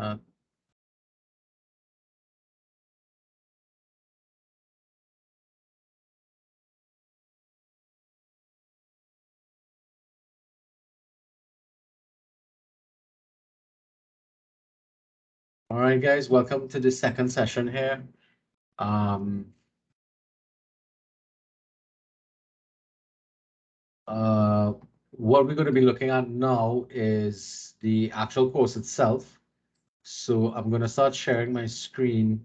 that. All right, guys, welcome to the second session here. What we're going to be looking at now is the actual course itself. So I'm going to start sharing my screen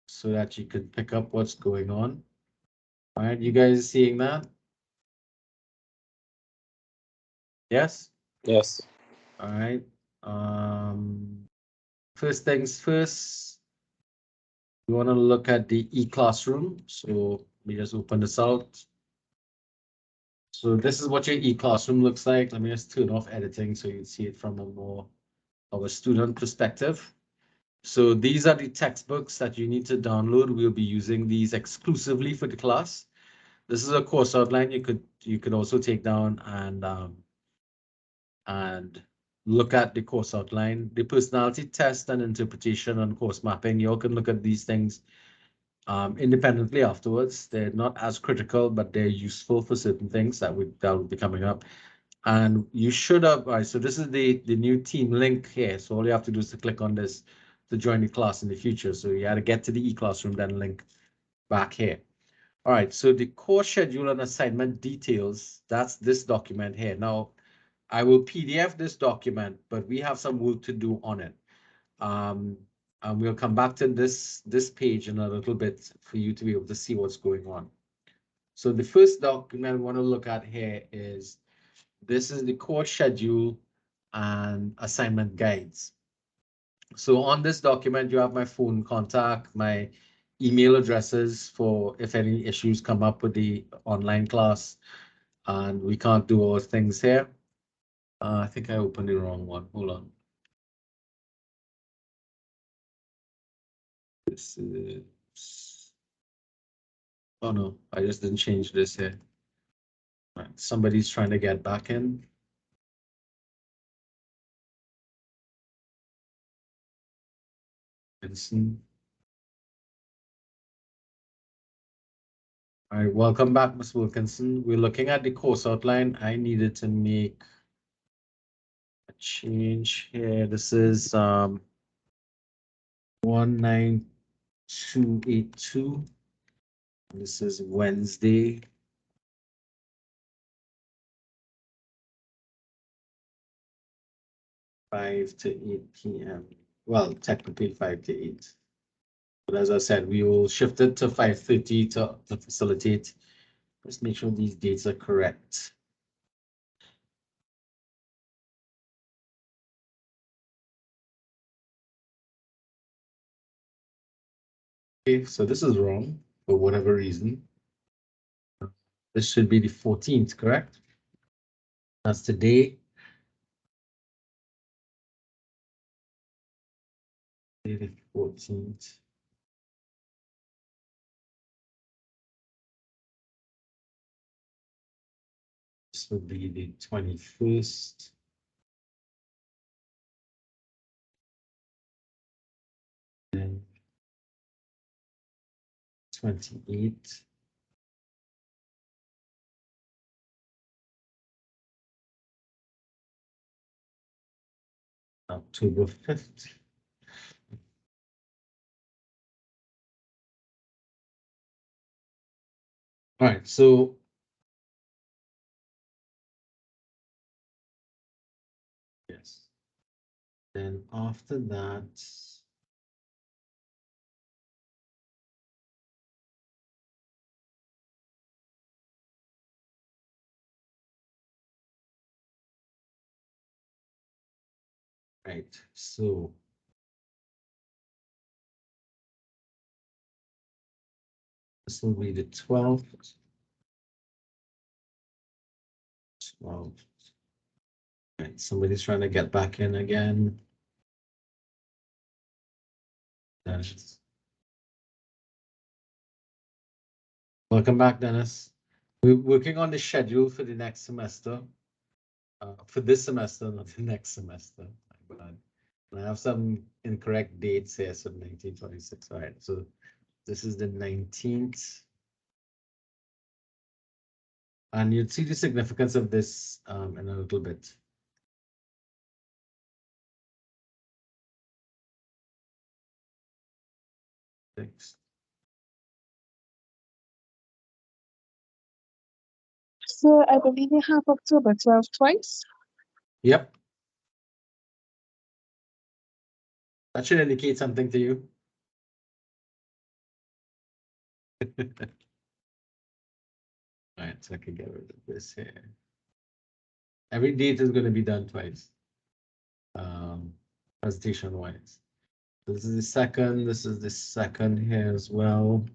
so that you can pick up what's going on. All right, you guys seeing that? Yes? Yes. All right. First things first, we want to look at the e-classroom. So let me just open this out. So this is what your e-classroom looks like. Let me just turn off editing so you see it from a more of a student perspective. So these are the textbooks that you need to download. We'll be using these exclusively for the class. This is a course outline you could also take down and look at the course outline. The personality test and interpretation and course mapping, you all can look at these things independently afterwards. They're not as critical, but they're useful for certain things that will be coming up. And you should have, all right, so this is the new team link here. So all you have to do is to click on this to join the class in the future. So you had to get to the e-classroom, then link back here. All right, so the course schedule and assignment details, that's this document here. Now, I will PDF this document, but we have some work to do on it. And we'll come back to this page in a little bit for you to be able to see what's going on. So the first document we want to look at here is this is the course schedule and assignment guides. So on this document, you have my phone contact, my email addresses for if any issues come up with the online class and we can't do all things here. I think I opened the wrong one. Hold on. This is, oh no, I just didn't change this here. Right. Somebody's trying to get back in. Vincent. All right, welcome back, Ms. Wilkinson. We're looking at the course outline. I needed to make a change here. This is 19282. This is Wednesday. Five to 8 p.m. Well, technically 5 to 8. But as I said, we will shift it to 5:30 to facilitate. Let's make sure these dates are correct. Okay, so this is wrong for whatever reason. This should be the 14th, correct? That's today. The 14th. This would be the 21st. And 28th. October 5th. All right, so yes. Then after that, right, so this will be the 12th. 12th. Right, somebody's trying to get back in again. Dennis. Welcome back, Dennis. We're working on the schedule for the next semester. For this semester, not the next semester. I have some incorrect dates here, so 1926. All right, so this is the 19th. And you'd see the significance of this in a little bit. Thanks. So I believe you have October 12th twice. Yep. That should indicate something to you. All right, so I can get rid of this here. Every date is going to be done twice, presentation-wise. This is the second here as well.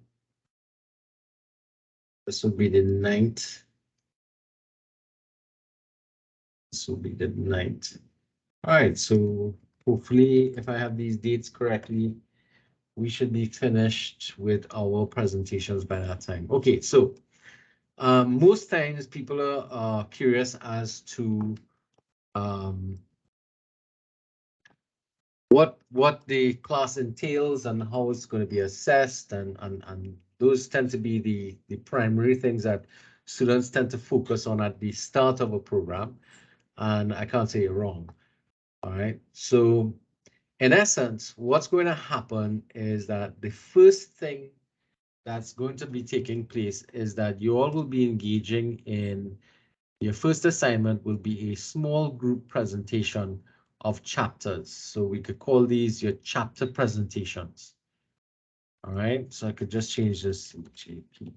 This will be the 9th. This will be the 9th. All right, so hopefully, if I have these dates correctly, we should be finished with our presentations by that time. Okay, so most times people are curious as to what the class entails and how it's going to be assessed, and those tend to be the primary things that students tend to focus on at the start of a program, and I can't say you're wrong. All right, so in essence, what's going to happen is that the first thing that's going to be taking place is that you all will be engaging in your first assignment will be a small group presentation of chapters. So we could call these your chapter presentations. All right, so I could just change this to JP.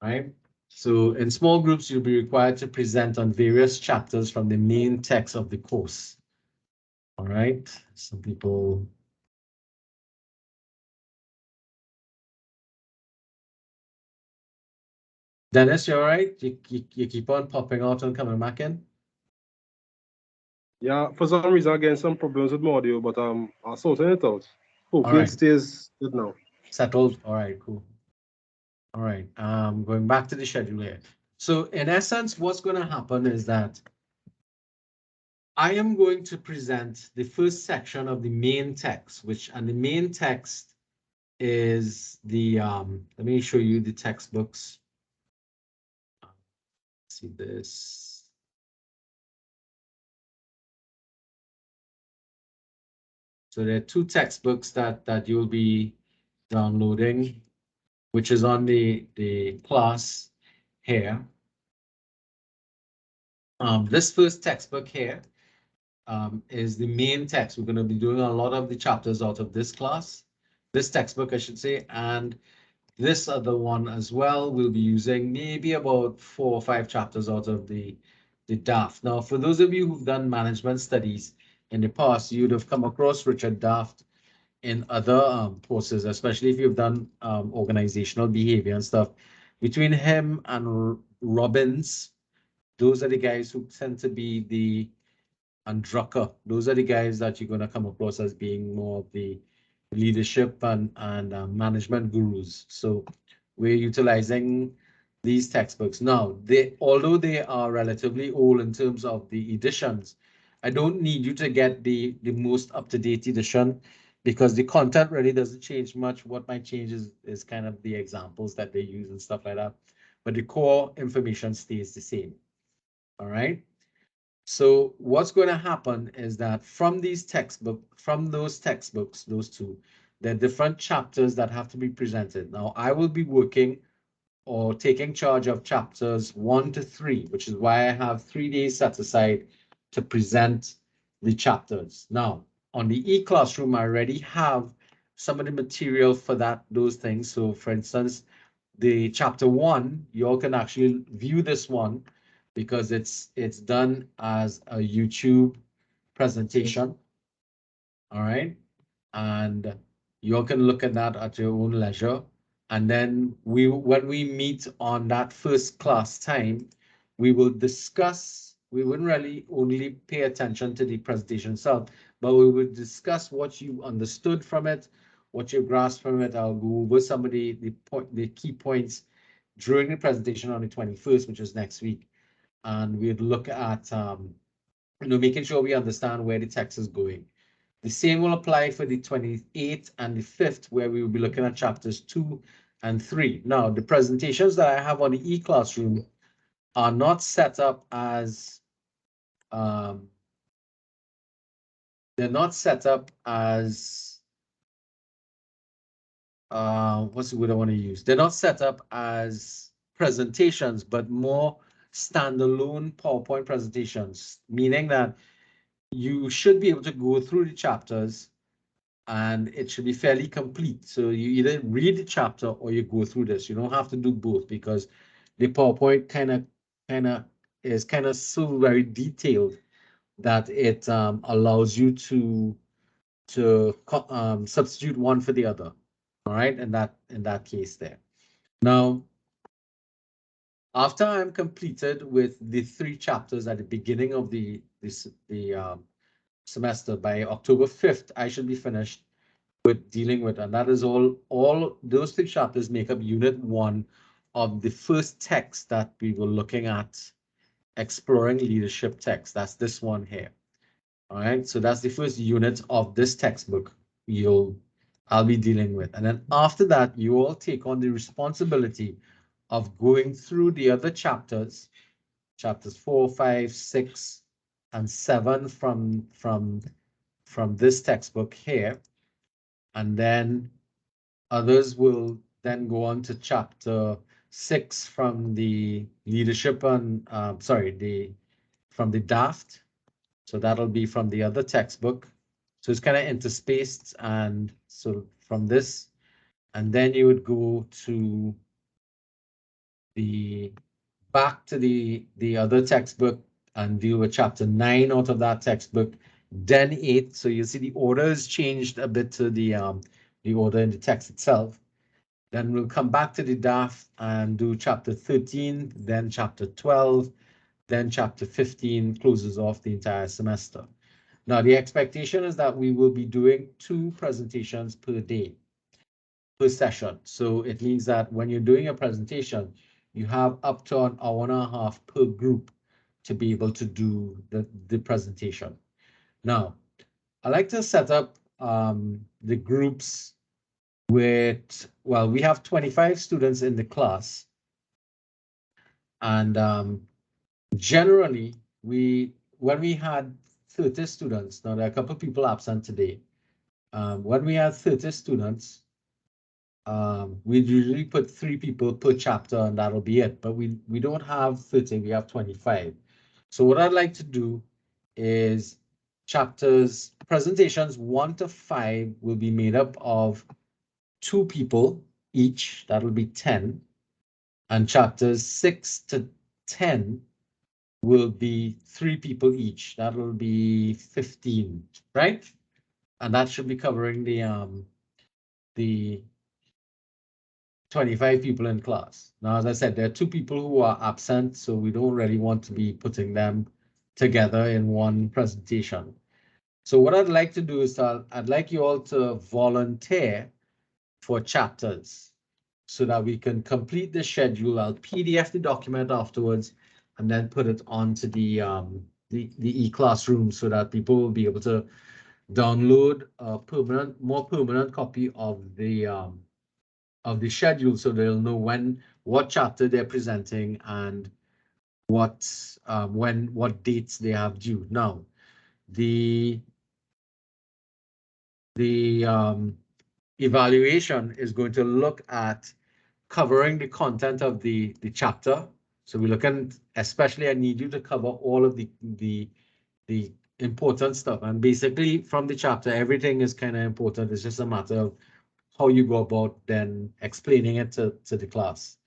All right, so in small groups, you'll be required to present on various chapters from the main text of the course. All right, some people. Dennis, you all right? You keep on popping out and coming back in? Yeah, for some reason, again, some problems with my audio, but I'm sorting it out. Hopefully, right. it stays good now. Settled. All right, cool. All right, going back to the schedule here. So in essence, what's going to happen is that I am going to present the first section of the main text, and the main text is the, let me show you the textbooks. See this. So there are two textbooks that you'll be downloading, which is on the class here. This first textbook here is the main text. We're going to be doing a lot of the chapters out of this class, this textbook, I should say, and this other one as well. We'll be using maybe about 4 or 5 chapters out of the Daft. Now, for those of you who've done management studies in the past, you'd have come across Richard Daft in other courses, especially if you've done organizational behavior and stuff. Between him and Robbins, those are the guys who tend to be and Drucker. Those are the guys that you're going to come across as being more of the leadership and management gurus. So we're utilizing these textbooks. Now, although they are relatively old in terms of the editions, I don't need you to get the most up-to-date edition because the content really doesn't change much. What might change is kind of the examples that they use and stuff like that. But the core information stays the same. All right. So what's going to happen is that from those textbooks, those two, there are different chapters that have to be presented. Now, I will be working or taking charge of chapters 1 to 3, which is why I have 3 days set aside to present the chapters. Now, on the e-classroom, I already have some of the material for those things. So for instance, the chapter 1, you all can actually view this one because it's done as a YouTube presentation. All right. And you all can look at that at your own leisure. And then when we meet on that first class time, we will discuss, we wouldn't really only pay attention to the presentation itself, but we would discuss what you understood from it, what you grasped from it. I'll go over some of the key points during the presentation on the 21st, which is next week. And we'd look at making sure we understand where the text is going. The same will apply for the 28th and the 5th, where we will be looking at chapters 2 and 3. Now, the presentations that I have on the e-classroom are not set up as, they're not set up as, what's the word I want to use? They're not set up as presentations, but more standalone PowerPoint presentations, meaning that you should be able to go through the chapters and it should be fairly complete. So you either read the chapter or you go through this. You don't have to do both because the PowerPoint is kind of so very detailed that it allows you to substitute one for the other. All right, in that case there. Now, after I'm completed with the 3 chapters at the beginning of the semester, by October 5th, I should be finished with dealing with, and that is all those 3 chapters make up unit 1 of the first text that we were looking at, exploring leadership text. That's this one here. All right, so that's the first unit of this textbook I'll be dealing with. And then after that, you all take on the responsibility of going through the other chapters 4, 5, 6, and 7 from this textbook here. And then others will then go on to chapter 6 from the leadership and from the DAFT. So that'll be from the other textbook. So it's kind of interspaced, and so from this, and then you would go to back to the other textbook and deal with chapter 9 out of that textbook, then 8. So you see the order has changed a bit to the order in the text itself. Then we'll come back to the DAF and do chapter 13, then chapter 12, then chapter 15 closes off the entire semester. Now, the expectation is that we will be doing 2 presentations per day, per session. So it means that when you're doing a presentation, you have up to an hour and a half per group to be able to do the presentation. Now, I like to set up the groups with, well, we have 25 students in the class. And generally, when we had 30 students, now there are a couple of people absent today. When we had 30 students, we usually put 3 people per chapter and that'll be it. But we don't have 30, we have 25. So what I'd like to do is presentations 1 to 5 will be made up of 2 people each, that'll be 10. And chapters 6 to 10 will be 3 people each. That will be 15, right? And that should be covering the 25 people in class. Now, as I said, there are 2 people who are absent, so we don't really want to be putting them together in one presentation. So what I'd like to do is I'd like you all to volunteer for chapters so that we can complete the schedule. I'll PDF the document afterwards and then put it onto the e-classroom so that people will be able to download a more permanent copy of the schedule, so they'll know what chapter they're presenting and what dates they have due. Now, the evaluation is going to look at covering the content of the chapter. So we're looking, especially I need you to cover all of the important stuff. And basically from the chapter, everything is kind of important. It's just a matter of how you go about then explaining it to the class.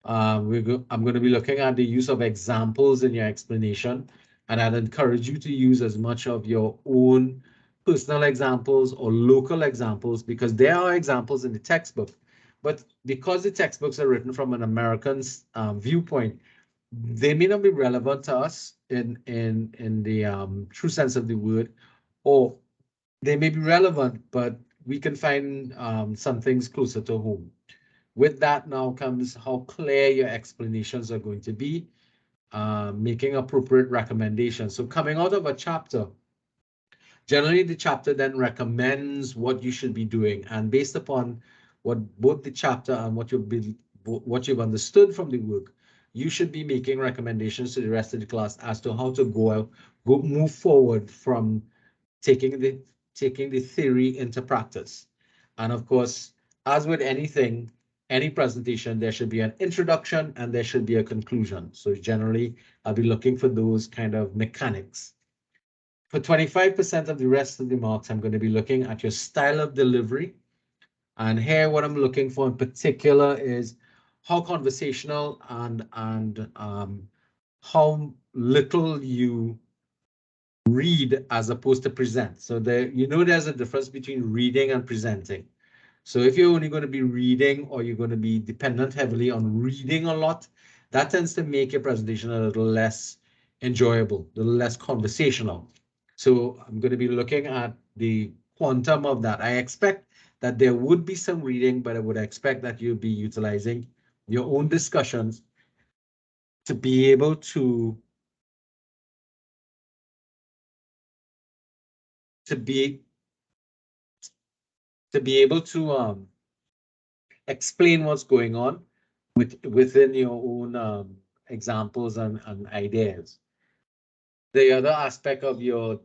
I'm going to be looking at the use of examples in your explanation, and I'd encourage you to use as much of your own personal examples or local examples, because there are examples in the textbook. But because the textbooks are written from an American viewpoint, they may not be relevant to us in the true sense of the word, or they may be relevant, but we can find some things closer to home. With that now comes how clear your explanations are going to be. making appropriate recommendations. So coming out of a chapter, generally the chapter then recommends what you should be doing, and based upon what both the chapter and what you've understood from the work, you should be making recommendations to the rest of the class as to how to move forward from taking the theory into practice. And of course, as with anything, any presentation, there should be an introduction and there should be a conclusion. So generally, I'll be looking for those kind of mechanics. For 25% of the rest of the marks, I'm going to be looking at your style of delivery. And here, what I'm looking for in particular is how conversational and how little you read as opposed to present. So there's a difference between reading and presenting. So if you're only going to be reading or you're going to be dependent heavily on reading a lot, that tends to make your presentation a little less enjoyable, a little less conversational. So I'm going to be looking at the quantum of that. I expect that there would be some reading, but I would expect that you'll be utilizing your own discussions to be able to be able to explain what's going on within your own examples and ideas. The other aspect of your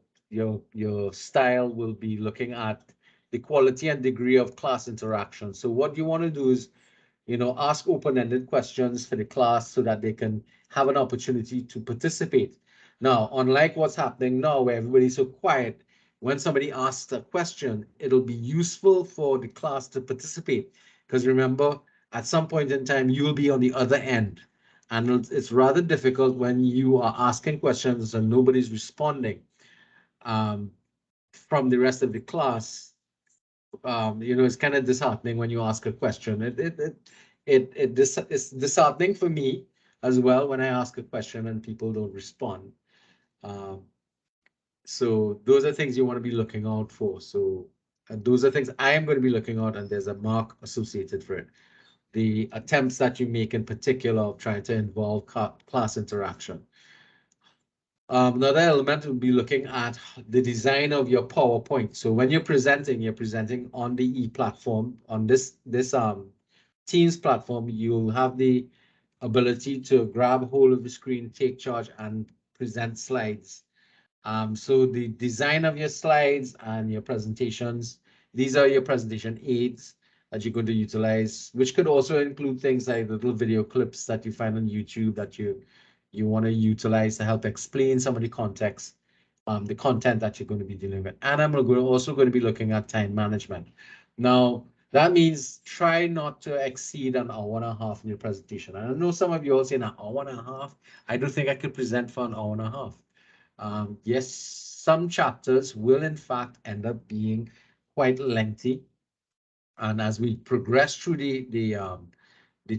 style will be looking at the quality and degree of class interaction. So what you want to do is, ask open-ended questions for the class so that they can have an opportunity to participate. Now, unlike what's happening now, where everybody's so quiet, when somebody asks a question, it'll be useful for the class to participate. Because remember, at some point in time, you will be on the other end. And it's rather difficult when you are asking questions and nobody's responding from the rest of the class. It's kind of disheartening when you ask a question. It's disheartening for me as well when I ask a question and people don't respond. So those are things you want to be looking out for. So those are things I am going to be looking out, and there's a mark associated for it. The attempts that you make in particular of trying to involve class interaction. Another element will be looking at the design of your PowerPoint. So when you're presenting on the e-platform, on this Teams platform, you'll have the ability to grab hold of the screen, take charge, and present slides. So the design of your slides and your presentations, these are your presentation aids that you're going to utilize, which could also include things like little video clips that you find on YouTube that you want to utilize to help explain some of the context, the content that you're going to be dealing with. And I'm also going to be looking at time management. Now, that means try not to exceed an hour and a half in your presentation. And I know some of you all saying an hour and a half. I don't think I could present for an hour and a half. Yes, some chapters will in fact end up being quite lengthy. And as we progress through the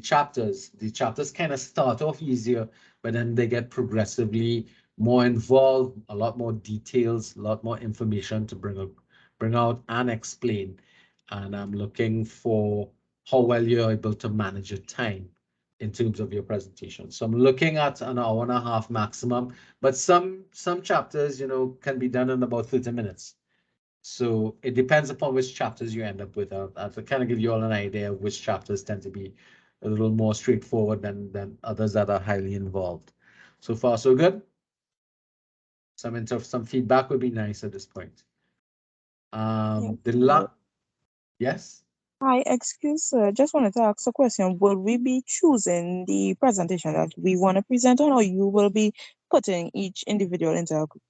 chapters kind of start off easier, but then they get progressively more involved, a lot more details, a lot more information to bring out and explain. And I'm looking for how well you're able to manage your time in terms of your presentation. So I'm looking at an hour and a half maximum, but some chapters, can be done in about 30 minutes. So it depends upon which chapters you end up with. I'll kind of give you all an idea of which chapters tend to be a little more straightforward than others that are highly involved. So far, so good. Some feedback would be nice at this point. Yes. Hi, excuse, sir. Just wanted to ask a question. Will we be choosing the presentation that we want to present on, or you will be putting each individual into a group?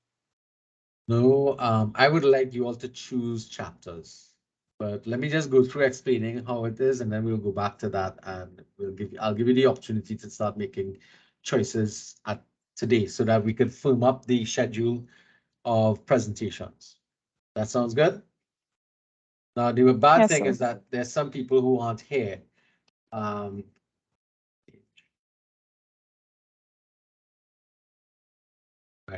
No, I would like you all to choose chapters, but let me just go through explaining how it is, and then we'll go back to that, and I'll give you the opportunity to start making choices today so that we can firm up the schedule of presentations. That sounds good? Now, the bad thing is that there's some people who aren't here. Right,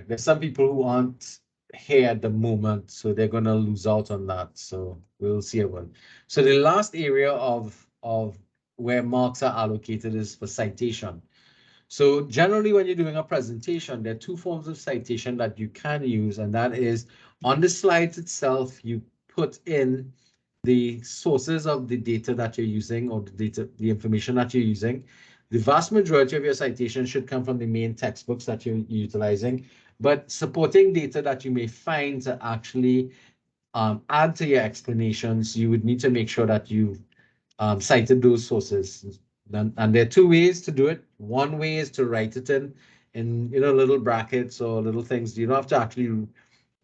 there's some people who aren't here at the moment, so they're going to lose out on that. So we'll see everyone. So the last area of where marks are allocated is for citation. So generally, when you're doing a presentation, there are two forms of citation that you can use, and that is on the slides itself, you put in the sources of the data that you're using or the information that you're using. The vast majority of your citation should come from the main textbooks that you're utilizing, but supporting data that you may find to actually add to your explanations, you would need to make sure that you've cited those sources. And there are two ways to do it. One way is to write it in little brackets or little things. You don't have to actually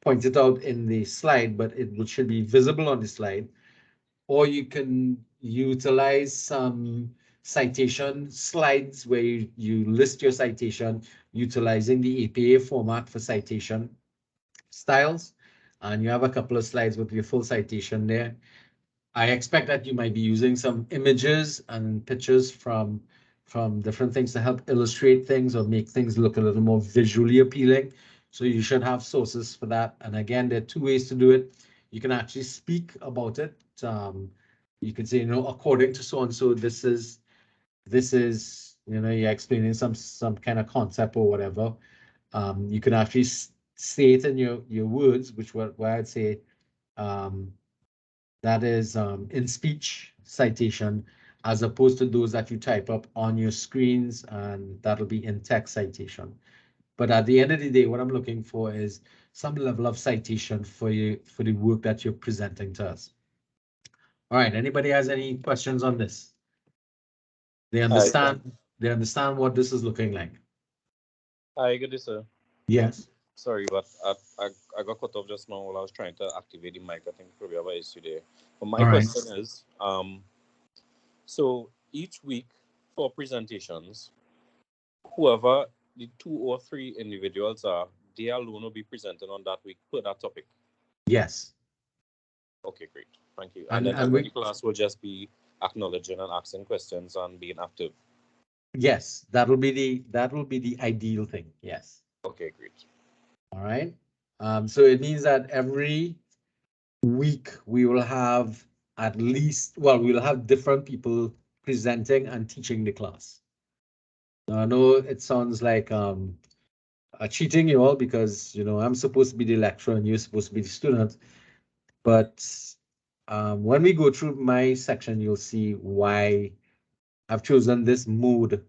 point it out in the slide, but it should be visible on the slide. Or you can utilize some citation slides where you list your citation utilizing the APA format for citation styles. And you have a couple of slides with your full citation there. I expect that you might be using some images and pictures from different things to help illustrate things or make things look a little more visually appealing. So you should have sources for that. And again, there are two ways to do it. You can actually speak about it. You can say, according to so and so, this is, you're explaining some kind of concept or whatever. You can actually say it in your words, which where I'd say that is in speech citation, as opposed to those that you type up on your screens, and that'll be in text citation. But at the end of the day, what I'm looking for is some level of citation for the work that you're presenting to us. All right, anybody has any questions on this? They understand what this is looking like. Hi, good day, sir. Yes. Sorry, but I got cut off just now while I was trying to activate the mic. I think probably have an issue there. But my All right. question is, so each week for presentations, whoever the 2 or 3 individuals are, they alone will be presenting on that week per that topic. Yes. Okay, great. Thank you. And And then we- the class will just be acknowledging and asking questions and being active. Yes, that will be the ideal thing. Yes. Okay, great. All right. So it means that every week we will have we'll have different people presenting and teaching the class. Now, I know it sounds like cheating you all because I'm supposed to be the lecturer and you're supposed to be the student, but when we go through my section, you'll see why I've chosen this mode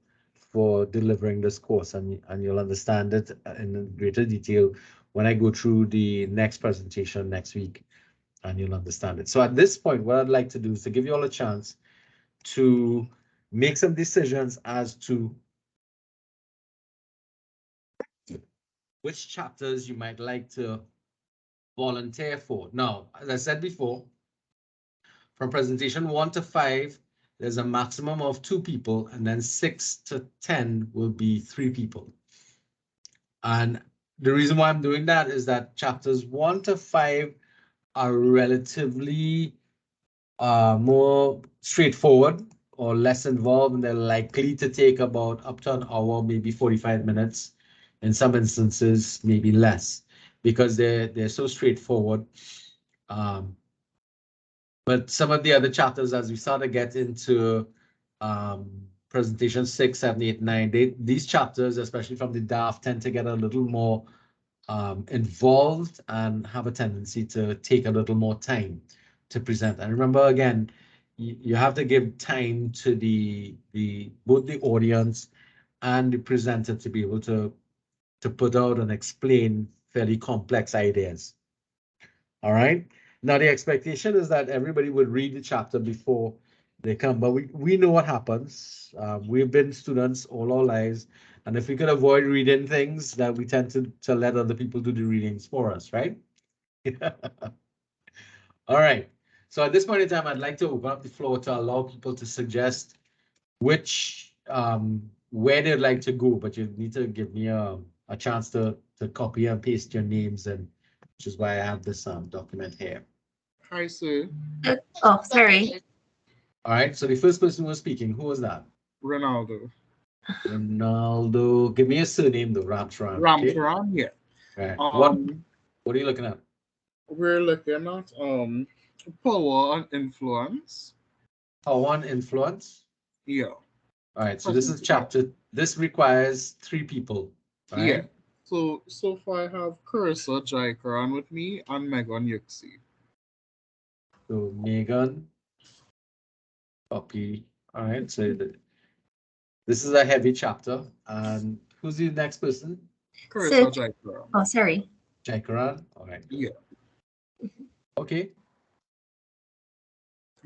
for delivering this course, and you'll understand it in greater detail when I go through the next presentation next week, and you'll understand it. So at this point, what I'd like to do is to give you all a chance to make some decisions as to which chapters you might like to volunteer for. Now, as I said before, from presentation 1 to 5, there's a maximum of 2 people, and then 6 to 10 will be 3 people. And the reason why I'm doing that is that chapters 1 to 5 are relatively more straightforward or less involved, and they're likely to take about up to an hour, maybe 45 minutes. In some instances, maybe less, because they're so straightforward. But some of the other chapters, as we start to get into presentation 6, 7, 8, 9, these chapters, especially from the DAF, tend to get a little more involved and have a tendency to take a little more time to present. And remember, again, you have to give time to both the audience and the presenter to be able to put out and explain fairly complex ideas. All right. Now, the expectation is that everybody would read the chapter before they come, but we know what happens. We've been students all our lives, and if we could avoid reading things, that we tend to let other people do the readings for us, right? All right. So at this point in time, I'd like to open up the floor to allow people to suggest which where they'd like to go, but you need to give me a chance to copy and paste your names, and which is why I have this document here. Hi, sir. Oh, sorry. All right, so the first person who was speaking, who was that? Ronaldo. Ronaldo. Give me a surname though, Ramcharan. Okay? Ramcharan, yeah. Right. Um, What are you looking at? we're looking at power and influence. Power and influence. Yeah. All right, so this requires 3 people, right? Yeah. So far I have Carissa Jaikaran with me and Megan Yuxi. So Megan, copy. All right, so this is a heavy chapter. And who's the next person? Carissa So, Jaikaran. oh, sorry. Jaikaran. All right. Yeah. Okay.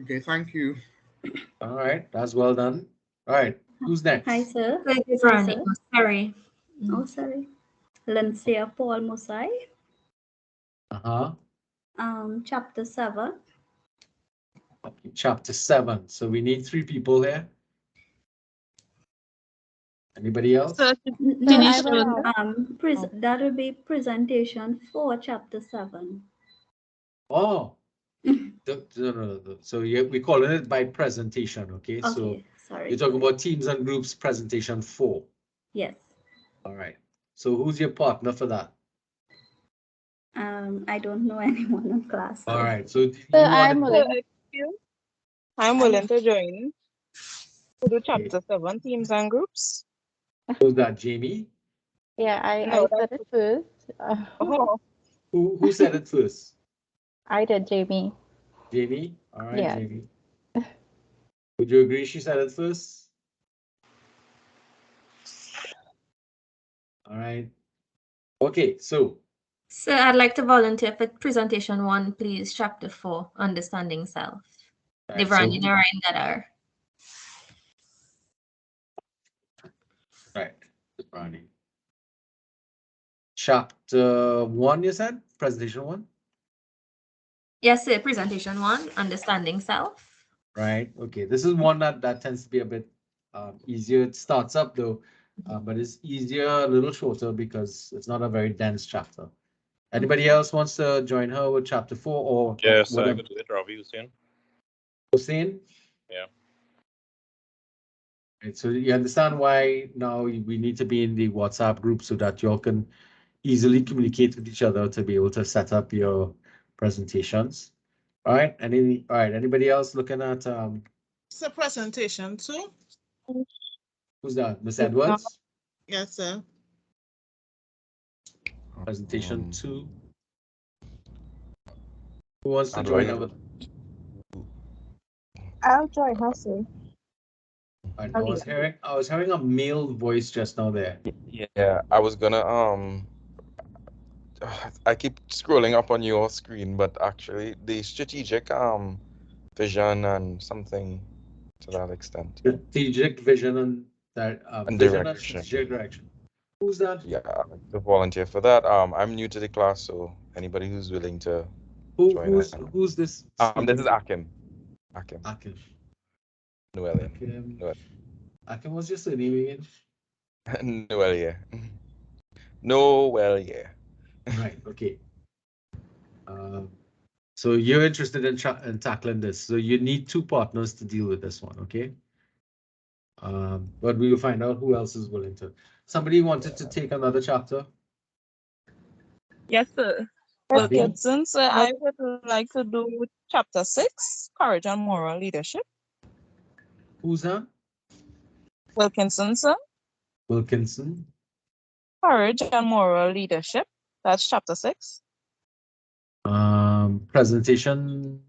Okay, thank you. All right, that's well done. All right, who's next? Hi, sir. Veronica, oh, sorry. Oh, sorry. Lancia Paul Mosai. Uh-huh. Chapter 7. Okay, chapter 7. So we need 3 people here. Anybody else? So, No, Finish I will, Oh. that will be presentation for chapter 7. Oh, no. So we're calling it by presentation, okay? So Okay, sorry. you're talking about teams and groups presentation 4. Yes. All right. So who's your partner for that? I don't know anyone in class. All right. So So you I'm want willing. I'm willing to join to do chapter 7 teams and groups. who's that, Jamie? Yeah, No, I said it first. Oh, Who said it first? I did, Jamie. Jamie? All right, Yeah. Jamie. Would you agree she said it first? All right. Okay, so So I'd like to volunteer for presentation 1, please. Chapter 4, Understanding Self. all right, Devran, you Ryan Gadar. right, Ronnie. Chapter 1, you said? Presentation 1? Yes, sir. Presentation 1, Understanding Self. Right. Okay. This is one that tends to be a bit easier. It starts up though, but it's easier, a little shorter because it's not a very dense chapter. Anybody else wants to join her with chapter 4 or Yes, I whatever? could do it, Ravi Hussein. Hussein? Yeah. Right, so you understand why now we need to be in the WhatsApp group so that you all can easily communicate with each other to be able to set up your presentations. All right. Anybody else looking at It's a presentation too. who's that? Miss Edwards? Yes, sir. Presentation 2. Who wants to How do join I- our? I'll join her, sir. I was hearing a male voice just now there. Yeah, I was gonna I keep scrolling up on your screen, but actually the strategic vision and something to that extent. Strategic vision and that And vision and direction. strategic direction. Who's that? Yeah, I'd like to volunteer for that. I'm new to the class, so anybody who's willing to join Who's this? this is Akim. Akim. Akim. Noelian. Akim was just a name again. Noelia. Noelia. Right. Okay. So you're interested in tackling this. So you need 2 partners to deal with this one. Okay. But we will find out who else is willing to. Somebody wanted to take another chapter. Yes, sir. Wilkinson, sir, I would like to do chapter 6, courage and moral leadership. Who's that? Wilkinson, sir, Wilkinson. courage and moral leadership. That's chapter 6. Presentation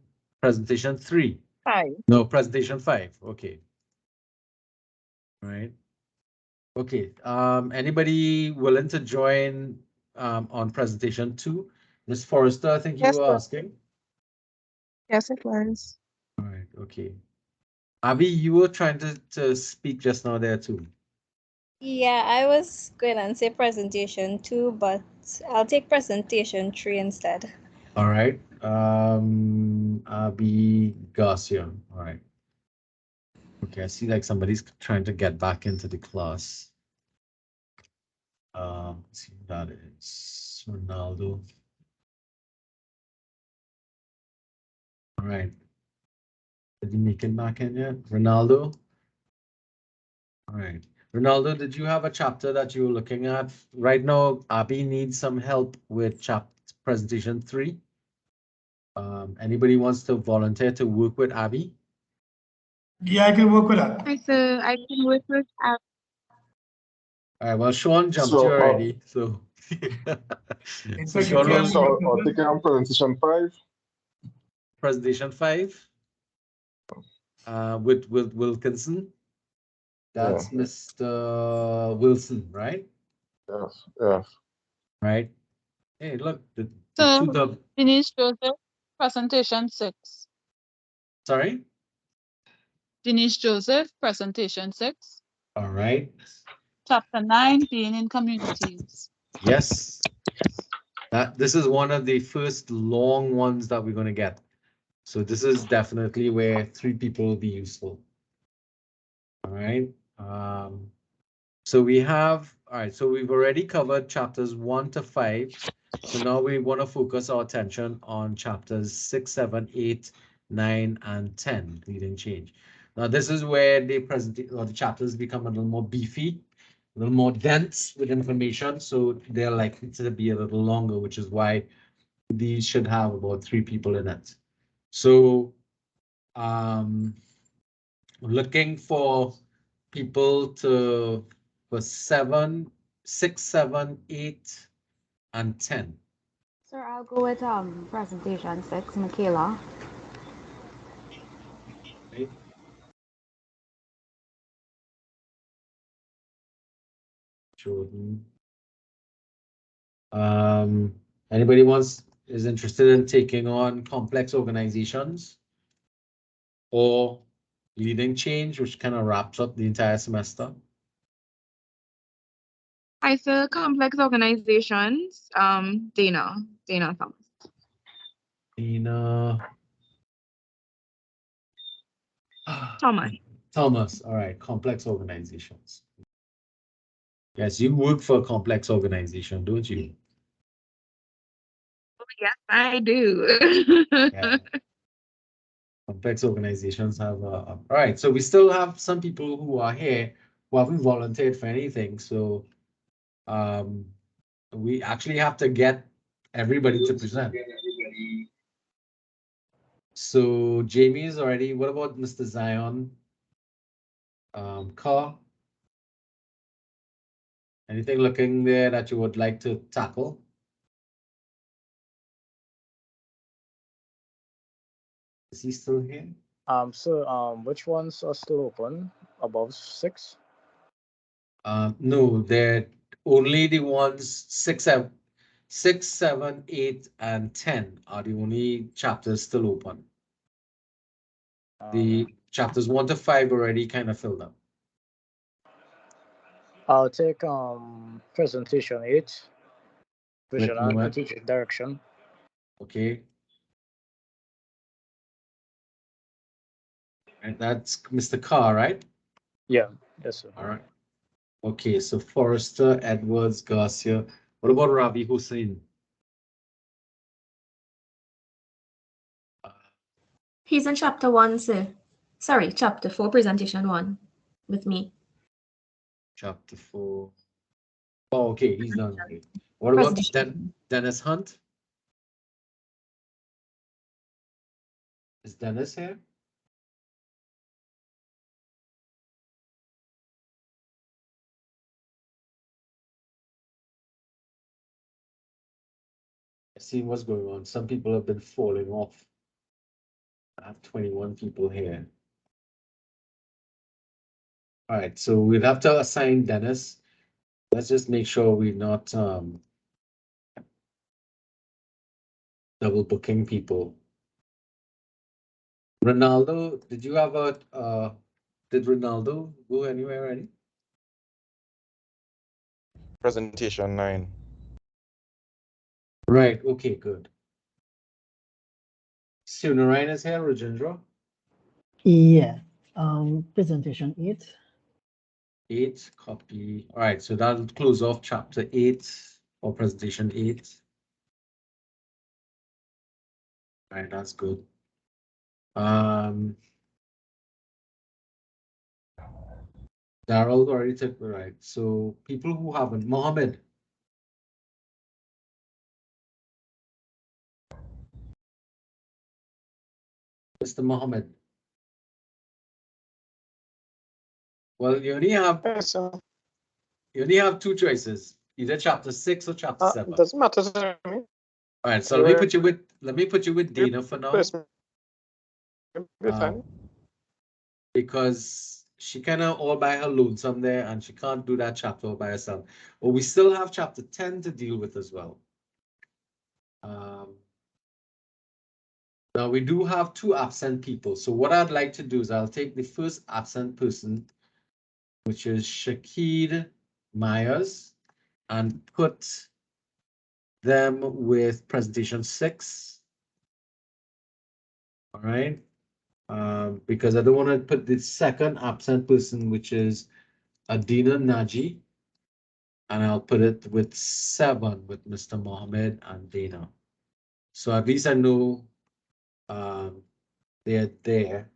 3. 5. No, presentation 5. Okay. All right. Okay. Anybody willing to join on presentation 2? Ms. Forrester, I think you Yes, were sir. asking. Yes, it was. All right. Okay. Abby, you were trying to speak just now there too. Yeah, I was going to say presentation 2, but I'll take presentation 3 instead. All right. Abby Garcia. All right. Okay, I see like somebody's trying to get back into the class. Let's see who that is. Ronaldo. All right. Did you make it back in yet? Ronaldo? All right. Ronaldo, did you have a chapter that you were looking at? Right now, Abby needs some help with presentation 3. Anybody wants to volunteer to work with Abby? Yeah, I can work with that. Hi, sir. I can work with All right, well, Sean jumped So, you already, so. So Sean Integrity and will, so I'll governance. take it on presentation 5. presentation 5, with Wilkinson. That's Yeah. Mr. Wilson, right? Yes. Yes. Right. Hey, look, the So, two dub. Denise Joseph, presentation 6. Sorry. Denise Joseph, presentation 6. All right. Chapter 9, being in communities. Yes. This is one of the first long ones that we're going to get. So this is definitely where 3 people will be useful. All right. So we have, all right, so we've already covered chapters 1 to 5. So now we want to focus our attention on chapters 6, 7, 8, 9, and 10, leading change. Now this is where the chapters become a little more beefy, a little more dense with information. So they're likely to be a little longer, which is why these should have about 3 people in it. So looking for people for 7, 6, 7, 8, and 10. Sir, I'll go with presentation 6, Michaela. Right? Jordan. Anybody is interested in taking on complex organizations or leading change, which kind of wraps up the entire semester? I sir, complex organizations. Dana Thomas. Dina. Thomas. Thomas. All right. Complex organizations. Yes, you work for a complex organization, don't you? Yes, I do. Yeah. Complex organizations have. All right. So we still have some people who are here who haven't volunteered for anything. So we actually have to get everybody to present. So Jamie is already. What about Mr. Zion? Carl? Anything looking there that you would like to tackle? Is he still here? So which ones are still open above 6? No, they're only the ones 6, 7, 8, and 10 are the only chapters still open. The chapters 1 to 5 already kind of filled up. I'll take presentation 8, With vision and Noel. strategic direction. Okay. And that's Mr. Carr, right? Yeah, yes, sir. All right. Okay, so Forrester, Edwards, Garcia. What about Ravi Hussain? He's in chapter 1, sir. Sorry, chapter 4, presentation 1 with me. Chapter 4. Oh, okay, he's done. Okay. What about Dennis Hunt? Is Dennis here? I see what's going on. Some people have been falling off. I have 21 people here. All right, so we'll have to assign Dennis. Let's just make sure we're not double booking people. Ronaldo, did you have did Ronaldo go anywhere already? Presentation 9. Right, okay, good. Sunarayan is here, Rajendra? Yeah, presentation 8. 8, copy. All right, so that'll close off chapter 8 or presentation 8. All right, that's good. Daryl already took the right. So people who haven't, Mohammed. Mr. Mohammed. Well, you only have Yes, sir. two choices, either chapter 6 or chapter 7. Doesn't matter to me. All right, so let me put you with Dana for now. Be fine. Because she kind of all by her lonesome there, and she can't do that chapter all by herself. But we still have chapter 10 to deal with as well. Now we do have 2 absent people. So what I'd like to do is I'll take the first absent person, which is Shakid Myers, and put them with presentation 6. All right. Because I don't want to put the second absent person, which is Adina Naji, and I'll put it with 7 with Mr. Mohammed and Dana. So at least I know they're there.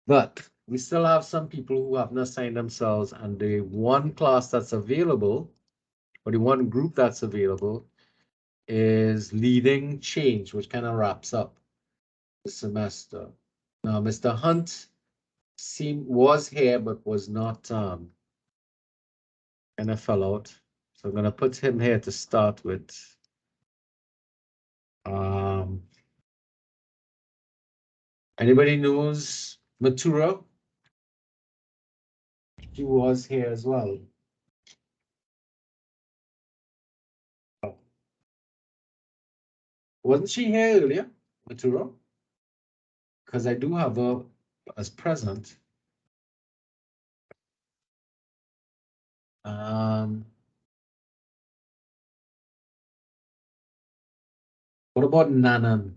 But we still have some people who haven't assigned themselves, and the one class that's available, or the one group that's available, is Leading Change, which kind of wraps up the semester. Now, Mr. Hunt was here, but was not, kind of fell out. So I'm going to put him here to start with. Anybody knows Matura? She was here as well. Wasn't she here earlier, Matura? Because I do have her as present. What about Nanan?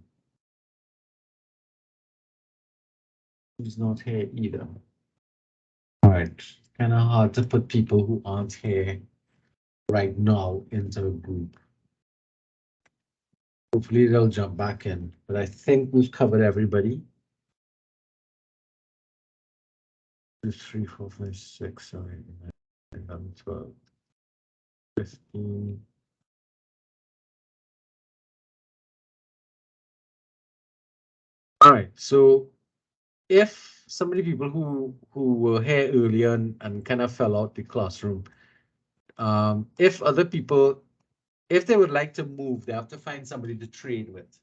She's not here either. All right, kind of hard to put people who aren't here right now into a group. Hopefully they'll jump back in, but I think we've covered everybody. 2, 3, 4, 5, 6, sorry, 11, 12, 15. All right, so if some of the people who were here earlier and kind of fell out the classroom, if other people, if they would like to move, they have to find somebody to trade with,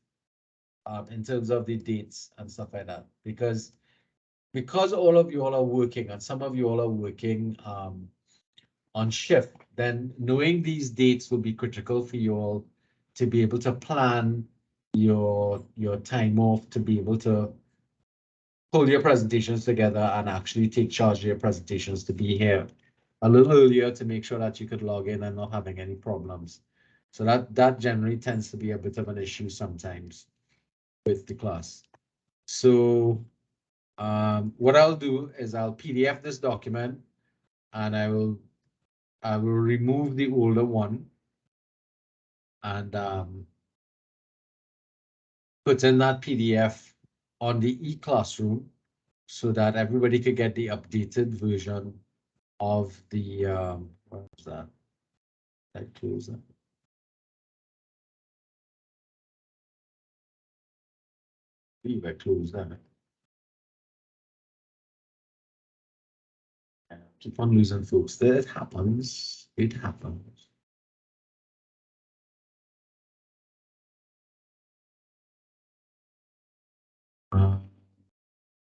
in terms of the dates and stuff like that. Because all of you all are working, and some of you all are working on shift, then knowing these dates will be critical for you all to be able to plan your time off, to be able to pull your presentations together and actually take charge of your presentations, to be here a little earlier to make sure that you could log in and not having any problems. So that generally tends to be a bit of an issue sometimes with the class. So what I'll do is I'll PDF this document, and I will remove the older one and put in that PDF on the e-classroom so that everybody could get the updated version of the what was that? I close that. I believe I closed that. Yeah, keep on losing folks. It happens. It happens.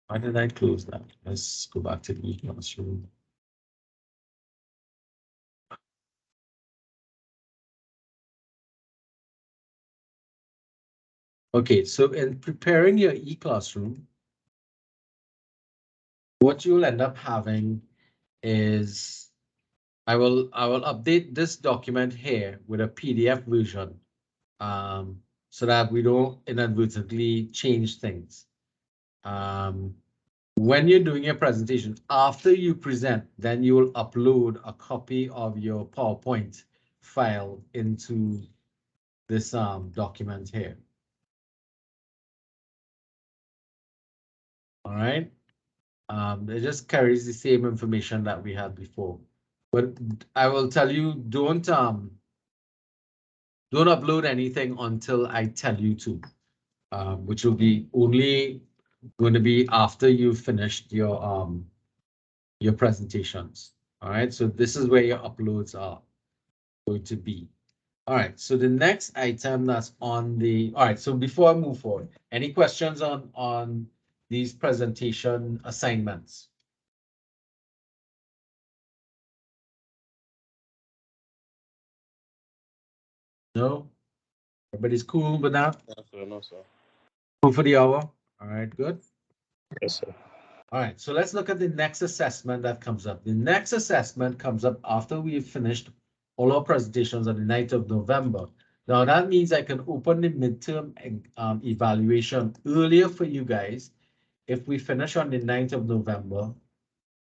Why did I close that? Let's go back to the e-classroom. Okay, so in preparing your e-classroom, what you'll end up having is I will update this document here with a PDF version, so that we don't inadvertently change things. When you're doing your presentation, after you present, then you will upload a copy of your PowerPoint file into this document here. All right. It just carries the same information that we had before. But I will tell you, don't upload anything until I tell you to, which will be only going to be after you've finished your your presentations. All right, so this is where your uploads are going to be. All right, so the next item that's on the, all right, so before I move forward, any questions on these presentation assignments? No? Everybody's cool with that? No, sir. No, sir. Cool for the hour? All right, good. Yes, sir. All right, so let's look at the next assessment that comes up. The next assessment comes up after we've finished all our presentations on the 9th of November. Now that means I can open the midterm evaluation earlier for you guys. If we finish on the 9th of November,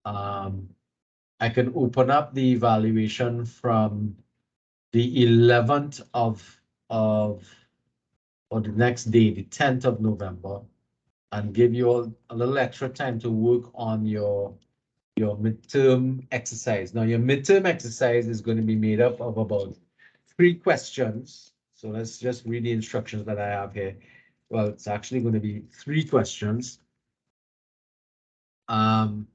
I can open up the evaluation from the 11th or the next day, the 10th of November, and give you all a little extra time to work on your midterm exercise. Now, your midterm exercise is going to be made up of about 3 questions. So let's just read the instructions that I have here. Well, it's actually going to be 3 questions. That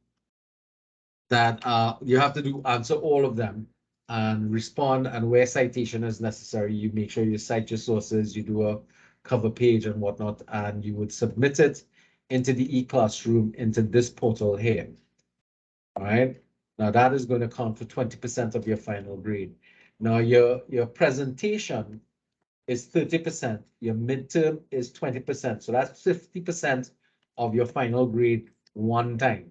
you have to answer all of them and respond, and where citation is necessary, you make sure you cite your sources, you do a cover page and whatnot, and you would submit it into the e-classroom into this portal here. All right. Now that is going to count for 20% of your final grade. Now your presentation is 30%. Your midterm is 20%. So that's 50% of your final grade one time.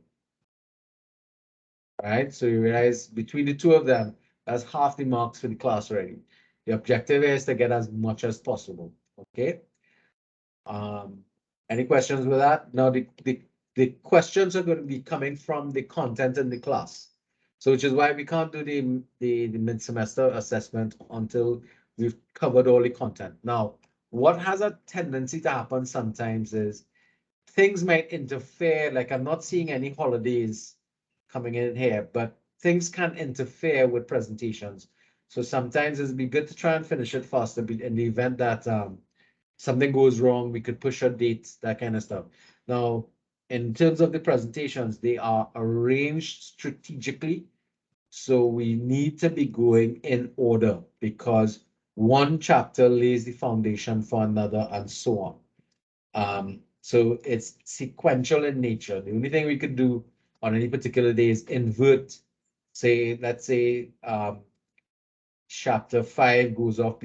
All right. So you realize between the two of them, that's half the marks for the class already. The objective is to get as much as possible. Okay. Any questions with that? Now the questions are going to be coming from the content in the class. So which is why we can't do the mid-semester assessment until we've covered all the content. Now, what has a tendency to happen sometimes is things might interfere, like I'm not seeing any holidays coming in here, but things can interfere with presentations. So sometimes it'd be good to try and finish it faster in the event that something goes wrong, we could push our dates, that kind of stuff. Now, in terms of the presentations, they are arranged strategically. So we need to be going in order because one chapter lays the foundation for another and so on. So it's sequential in nature. The only thing we could do on any particular day is invert, say, let's say chapter 5 goes off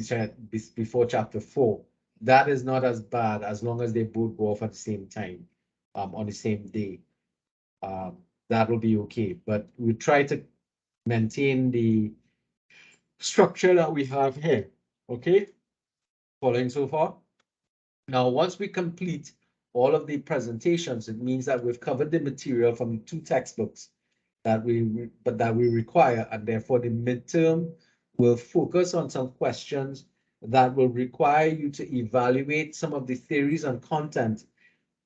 before chapter 4. That is not as bad as long as they both go off at the same time, on the same day. That will be okay. But we try to maintain the structure that we have here. Okay? Following so far? Now, once we complete all of the presentations, it means that we've covered the material from the 2 textbooks that we require, and therefore the midterm will focus on some questions that will require you to evaluate some of the theories and content,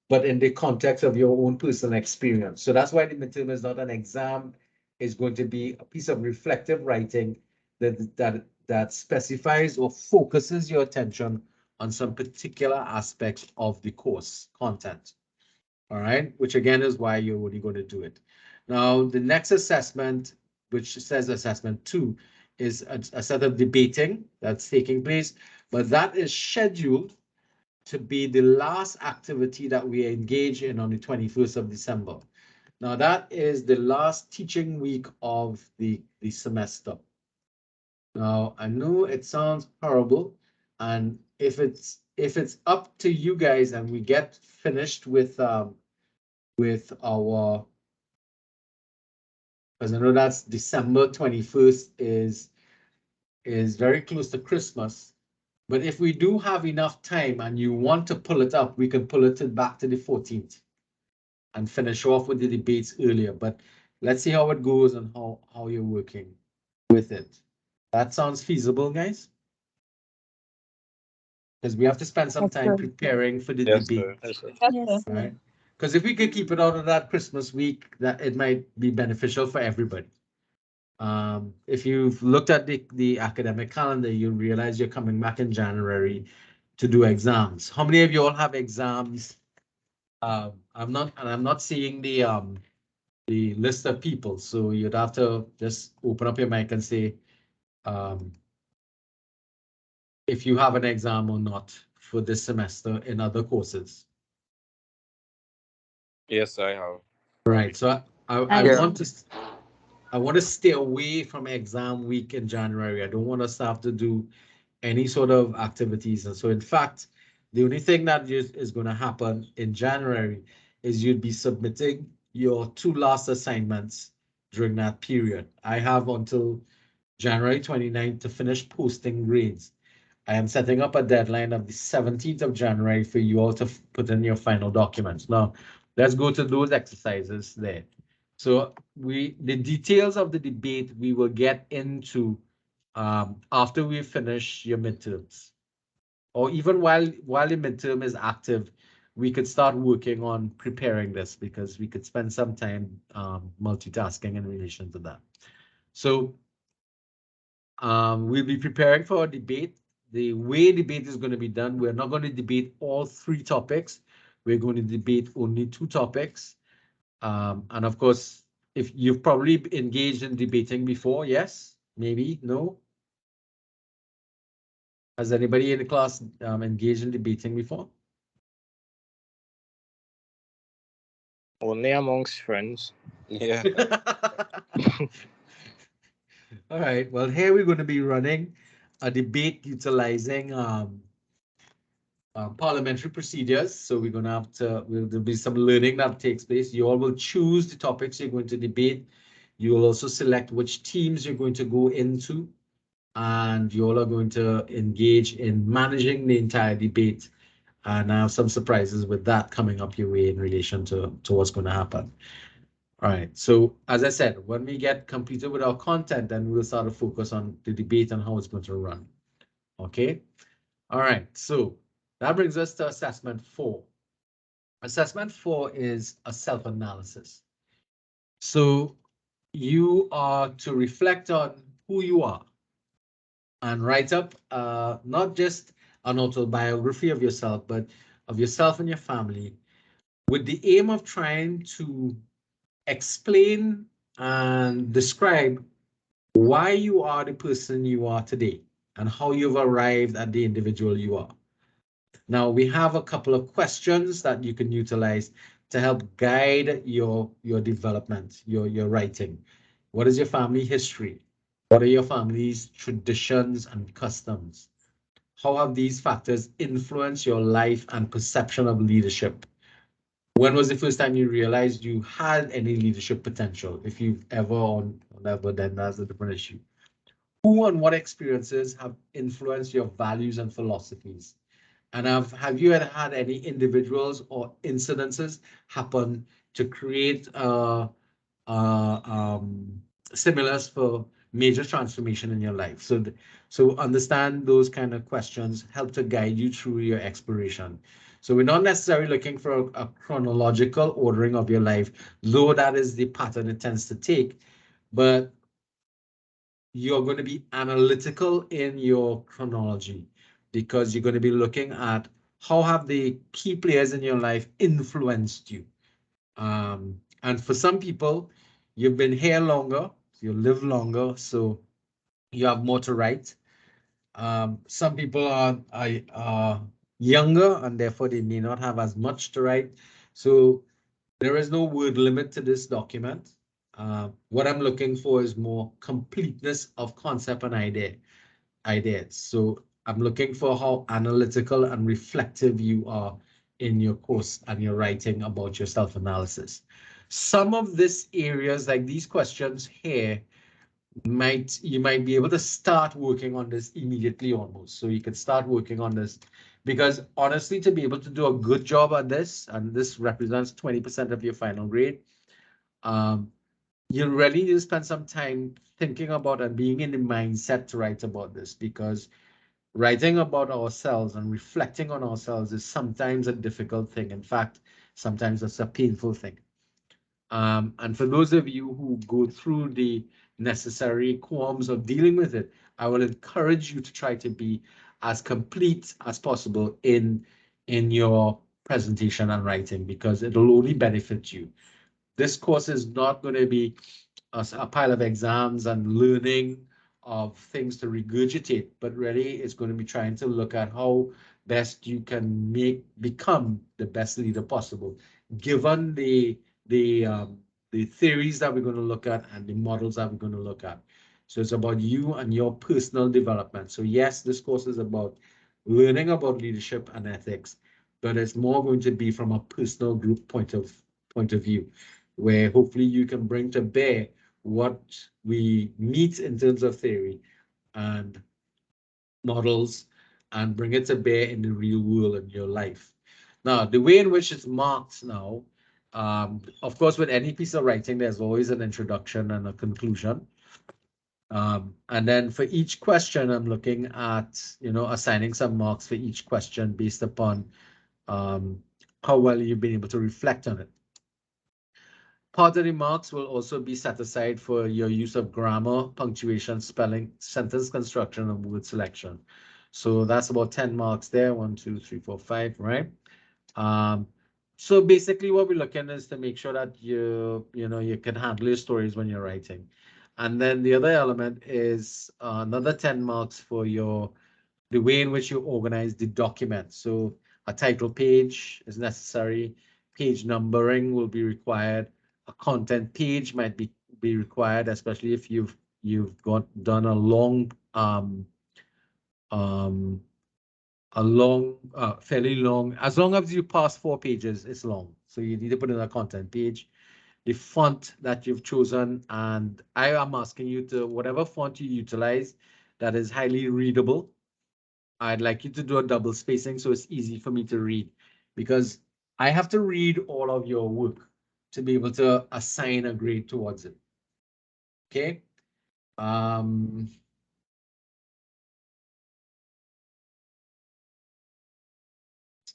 but in the context of your own personal experience. So that's why the midterm is not an exam. It's going to be a piece of reflective writing that specifies or focuses your attention on some particular aspects of the course content. All right, which again is why you're only going to do it. Now, the next assessment, which says assessment 2, is a set of debating that's taking place, but that is scheduled to be the last activity that we engage in on the 21st of December. Now, that is the last teaching week of the semester. Now, I know it sounds horrible, and if it's up to you guys and we get finished with our, because I know that's December 21st is very close to Christmas, but if we do have enough time and you want to pull it up, we can pull it back to the 14th and finish off with the debates earlier. But let's see how it goes and how you're working with it. That sounds feasible, guys? Because we have to spend some time preparing for the debate. Yes, sir. Yes, sir. Right? Because if we could keep it out of that Christmas week, that it might be beneficial for everybody. If you've looked at the academic calendar, you'll realize you're coming back in January to do exams. How many of you all have exams? I'm not seeing the the list of people. So you'd have to just open up your mic and say if you have an exam or not for this semester in other courses. Yes, I have. Right. So I I want to stay away from exam week in January. I don't want us to have to do any sort of activities. And so in fact, the only thing that is going to happen in January is you'd be submitting your 2 last assignments during that period. I have until January 29th to finish posting grades. I am setting up a deadline of the 17th of January for you all to put in your final documents. Now, let's go to those exercises there. So the details of the debate we will get into after we finish your midterms, or even while the midterm is active, we could start working on preparing this because we could spend some time multitasking in relation to that. So we'll be preparing for a debate. The way debate is going to be done, we're not going to debate all 3 topics. We're going to debate only 2 topics. And of course, if you've probably engaged in debating before, yes, maybe, no. Has anybody in the class engaged in debating before? Only amongst friends. Yeah. All right. Well, here we're going to be running a debate utilizing parliamentary procedures. So we're going to have to, there'll be some learning that takes place. You all will choose the topics you're going to debate. You will also select which teams you're going to go into, and you all are going to engage in managing the entire debate. And I have some surprises with that coming up your way in relation to what's going to happen. All right. So as I said, when we get completed with our content, then we'll start to focus on the debate and how it's going to run. Okay. All right. So that brings us to assessment 4. Assessment 4 is a self-analysis. So you are to reflect on who you are and write up not just an autobiography of yourself, but of yourself and your family, with the aim of trying to explain and describe why you are the person you are today and how you've arrived at the individual you are. Now, we have a couple of questions that you can utilize to help guide your development, your writing. What is your family history? What are your family's traditions and customs? How have these factors influenced your life and perception of leadership? When was the first time you realized you had any leadership potential? If you've ever or never, then that's a different issue. Who and what experiences have influenced your values and philosophies? And have you had any individuals or incidences happen to create stimulus for major transformation in your life? So understand those kind of questions help to guide you through your exploration. So we're not necessarily looking for a chronological ordering of your life, though that is the pattern it tends to take, but you're going to be analytical in your chronology because you're going to be looking at how have the key players in your life influenced you. And for some people, you've been here longer, you live longer, so you have more to write. Some people are younger and therefore they may not have as much to write. So there is no word limit to this document. What I'm looking for is more completeness of concept and ideas. So I'm looking for how analytical and reflective you are in your course and your writing about your self-analysis. Some of these areas, like these questions here, you might be able to start working on this immediately almost. So you can start working on this because honestly, to be able to do a good job at this, and this represents 20% of your final grade, you really need to spend some time thinking about and being in the mindset to write about this, because writing about ourselves and reflecting on ourselves is sometimes a difficult thing. In fact, sometimes it's a painful thing. And for those of you who go through the necessary qualms of dealing with it, I will encourage you to try to be as complete as possible in your presentation and writing, because it'll only benefit you. This course is not going to be a pile of exams and learning of things to regurgitate, but really it's going to be trying to look at how best you can become the best leader possible, given the theories that we're going to look at and the models that we're going to look at. So it's about you and your personal development. So yes, this course is about learning about leadership and ethics, but it's more going to be from a personal group point of view, where hopefully you can bring to bear what we meet in terms of theory and models and bring it to bear in the real world in your life. Now, the way in which it's marked now, of course, with any piece of writing, there's always an introduction and a conclusion. And then for each question, I'm looking at, assigning some marks for each question based upon how well you've been able to reflect on it. Part of the marks will also be set aside for your use of grammar, punctuation, spelling, sentence construction, and word selection. So that's about 10 marks there. 1, 2, 3, 4, 5, right? So basically what we're looking is to make sure that you can handle your stories when you're writing. And then the other element is another 10 marks for the way in which you organize the document. So a title page is necessary, page numbering will be required, a content page might be required, especially if you've done a long fairly long, as long as you pass 4 pages, it's long. So you need to put in a content page, the font that you've chosen, and I am asking you to, whatever font you utilize that is highly readable, I'd like you to do a double spacing so it's easy for me to read, because I have to read all of your work to be able to assign a grade towards it. Okay.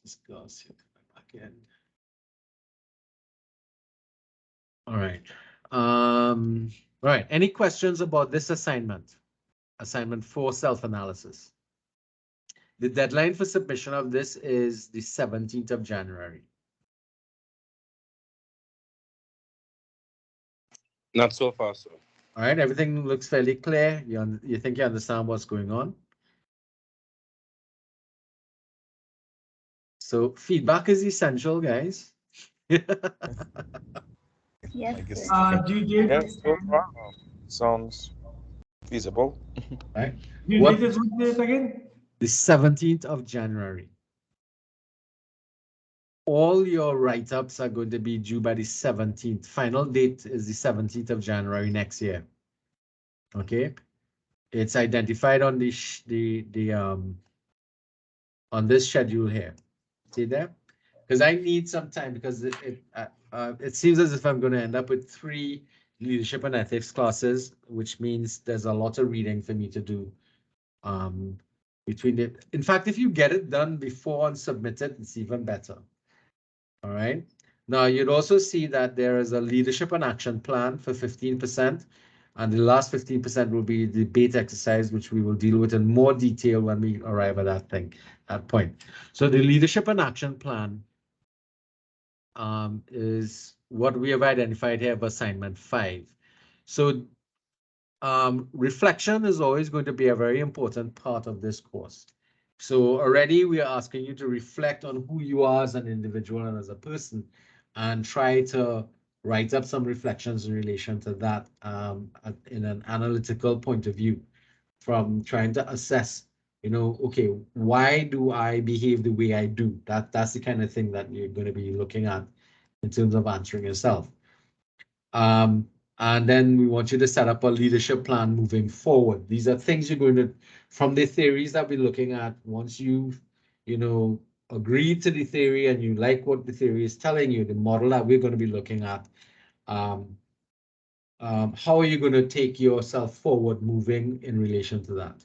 This goes here again. All right. Right. Any questions about this assignment? Assignment 4, self-analysis. The deadline for submission of this is the 17th of January. Not so far, sir. All right, everything looks fairly clear. You think you understand what's going on? So feedback is essential, guys. Yes, I guess sir. yeah, so far, sounds feasible. Right. The What? date is what date again? The 17th of January. All your write-ups are going to be due by the 17th. Final date is the 17th of January next year. Okay. It's identified on on this schedule here. See there? Because I need some time, because it seems as if I'm going to end up with 3 leadership and ethics classes, which means there's a lot of reading for me to do. In fact, if you get it done before and submit it, it's even better. All right. Now you'd also see that there is a leadership and action plan for 15%. And the last 15% will be the debate exercise, which we will deal with in more detail when we arrive at that point. So the leadership and action plan is what we have identified here of assignment 5. So reflection is always going to be a very important part of this course. So already we are asking you to reflect on who you are as an individual and as a person, and try to write up some reflections in relation to that in an analytical point of view, from trying to assess, okay, why do I behave the way I do? That's the kind of thing that you're going to be looking at in terms of answering yourself. And then we want you to set up a leadership plan moving forward. These are things you're going to, from the theories that we're looking at, once you've, agreed to the theory and you like what the theory is telling you, the model that we're going to be looking at, how are you going to take yourself forward moving in relation to that?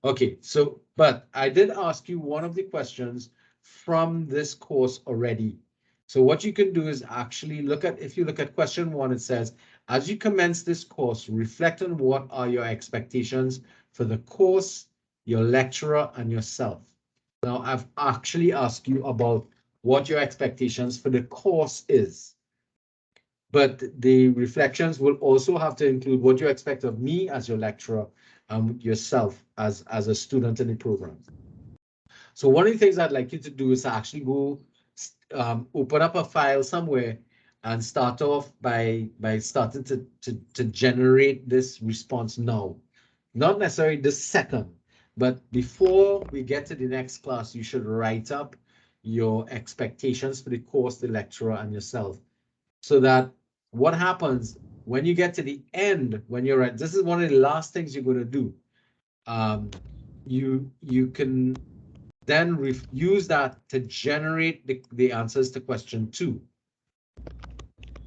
Okay, so, but I did ask you one of the questions from this course already. So what you can do is actually if you look at question 1, it says, as you commence this course, reflect on what are your expectations for the course, your lecturer, and yourself. Now, I've actually asked you about what your expectations for the course is. But the reflections will also have to include what you expect of me as your lecturer and yourself as a student in the program. So one of the things I'd like you to do is to actually go open up a file somewhere and start off by starting to generate this response now. Not necessarily this second, but before we get to the next class, you should write up your expectations for the course, the lecturer, and yourself. So that what happens when you get to the end, when you're at, this is one of the last things you're going to do. You can then use that to generate the answers to question 2.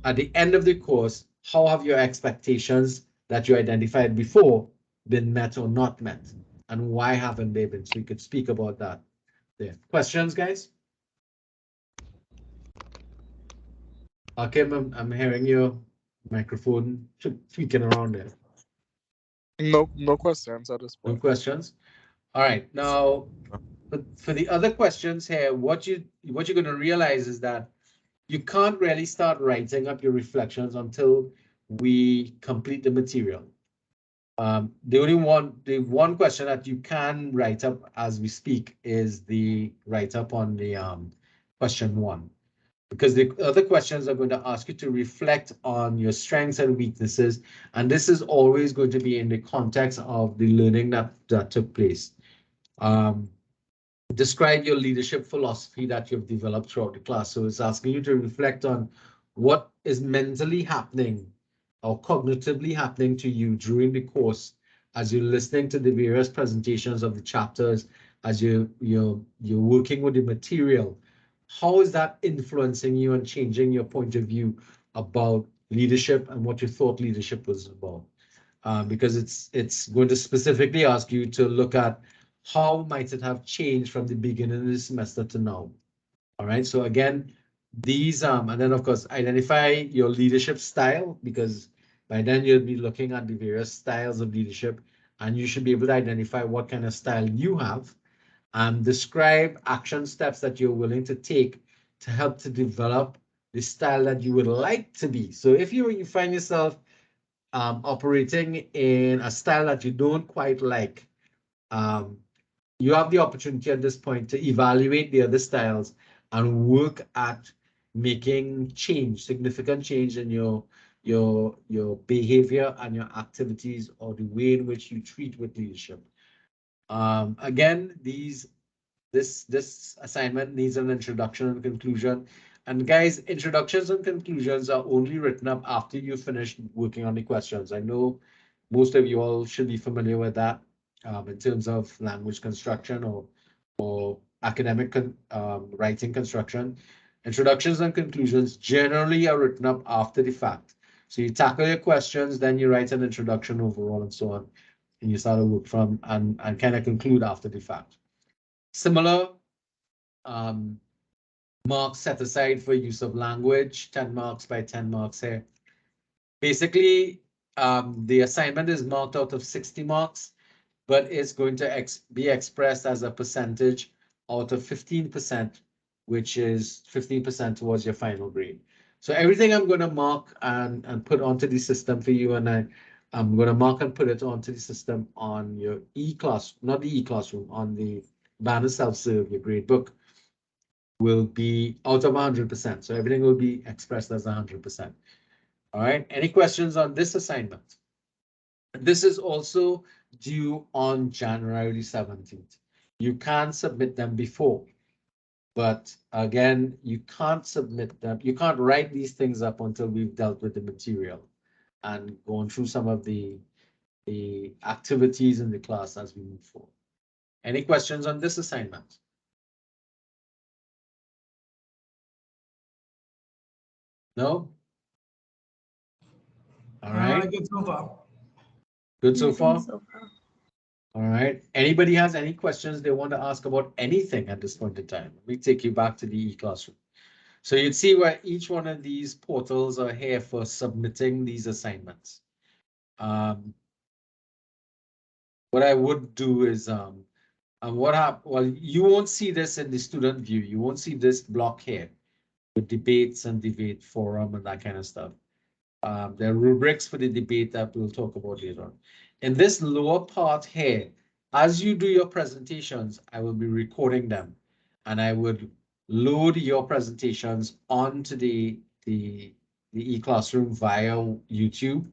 At the end of the course, how have your expectations that you identified before been met or not met? And why haven't they been? So you could speak about that there. Questions, guys? Okay, I'm hearing your microphone tweaking around there. No questions at this point. No questions. All right, now for the other questions here, what you're going to realize is that you can't really start writing up your reflections until we complete the material. The one question that you can write up as we speak is the write up on the question 1, because the other questions are going to ask you to reflect on your strengths and weaknesses, and this is always going to be in the context of the learning that took place. Describe your leadership philosophy that you've developed throughout the class. So it's asking you to reflect on what is mentally happening or cognitively happening to you during the course as you're listening to the various presentations of the chapters, as you're working with the material. How is that influencing you and changing your point of view about leadership and what you thought leadership was about? Because it's going to specifically ask you to look at how might it have changed from the beginning of the semester to now. All right, so again, these and then of course identify your leadership style, because by then you'll be looking at the various styles of leadership and you should be able to identify what kind of style you have and describe action steps that you're willing to take to help to develop the style that you would like to be. So if you find yourself operating in a style that you don't quite like, you have the opportunity at this point to evaluate the other styles and work at making change, significant change in your behavior and your activities or the way in which you treat with leadership. Again, this assignment needs an introduction and conclusion. And guys, introductions and conclusions are only written up after you finish working on the questions. I know most of you all should be familiar with that in terms of language construction or academic writing construction. Introductions and conclusions generally are written up after the fact. So you tackle your questions, then you write an introduction overall and so on, and you start to work from and kind of conclude after the fact. Similar marks set aside for use of language, 10 marks by 10 marks here. Basically, the assignment is marked out of 60 marks, but it's going to be expressed as a percentage out of 15%, which is 15% towards your final grade. So everything I'm going to mark and put onto the system for you, and I'm going to mark and put it onto the system on your e-class, not the e-classroom, on the Banner self-serve, your grade book, will be out of 100%. So everything will be expressed as 100%. All right. Any questions on this assignment? This is also due on January 17th. You can submit them before, but again, you can't submit them. You can't write these things up until we've dealt with the material and gone through some of the activities in the class as we move forward. Any questions on this assignment? No? All right. Good so far. Good so far? So far. All right. Anybody has any questions they want to ask about anything at this point in time? Let me take you back to the e-classroom. So you'd see where each one of these portals are here for submitting these assignments. What I would do is, well, you won't see this in the student view. You won't see this block here with debates and debate forum and that kind of stuff. There are rubrics for the debate that we'll talk about later on. In this lower part here, as you do your presentations, I will be recording them, and I would load your presentations onto the eClassroom via YouTube,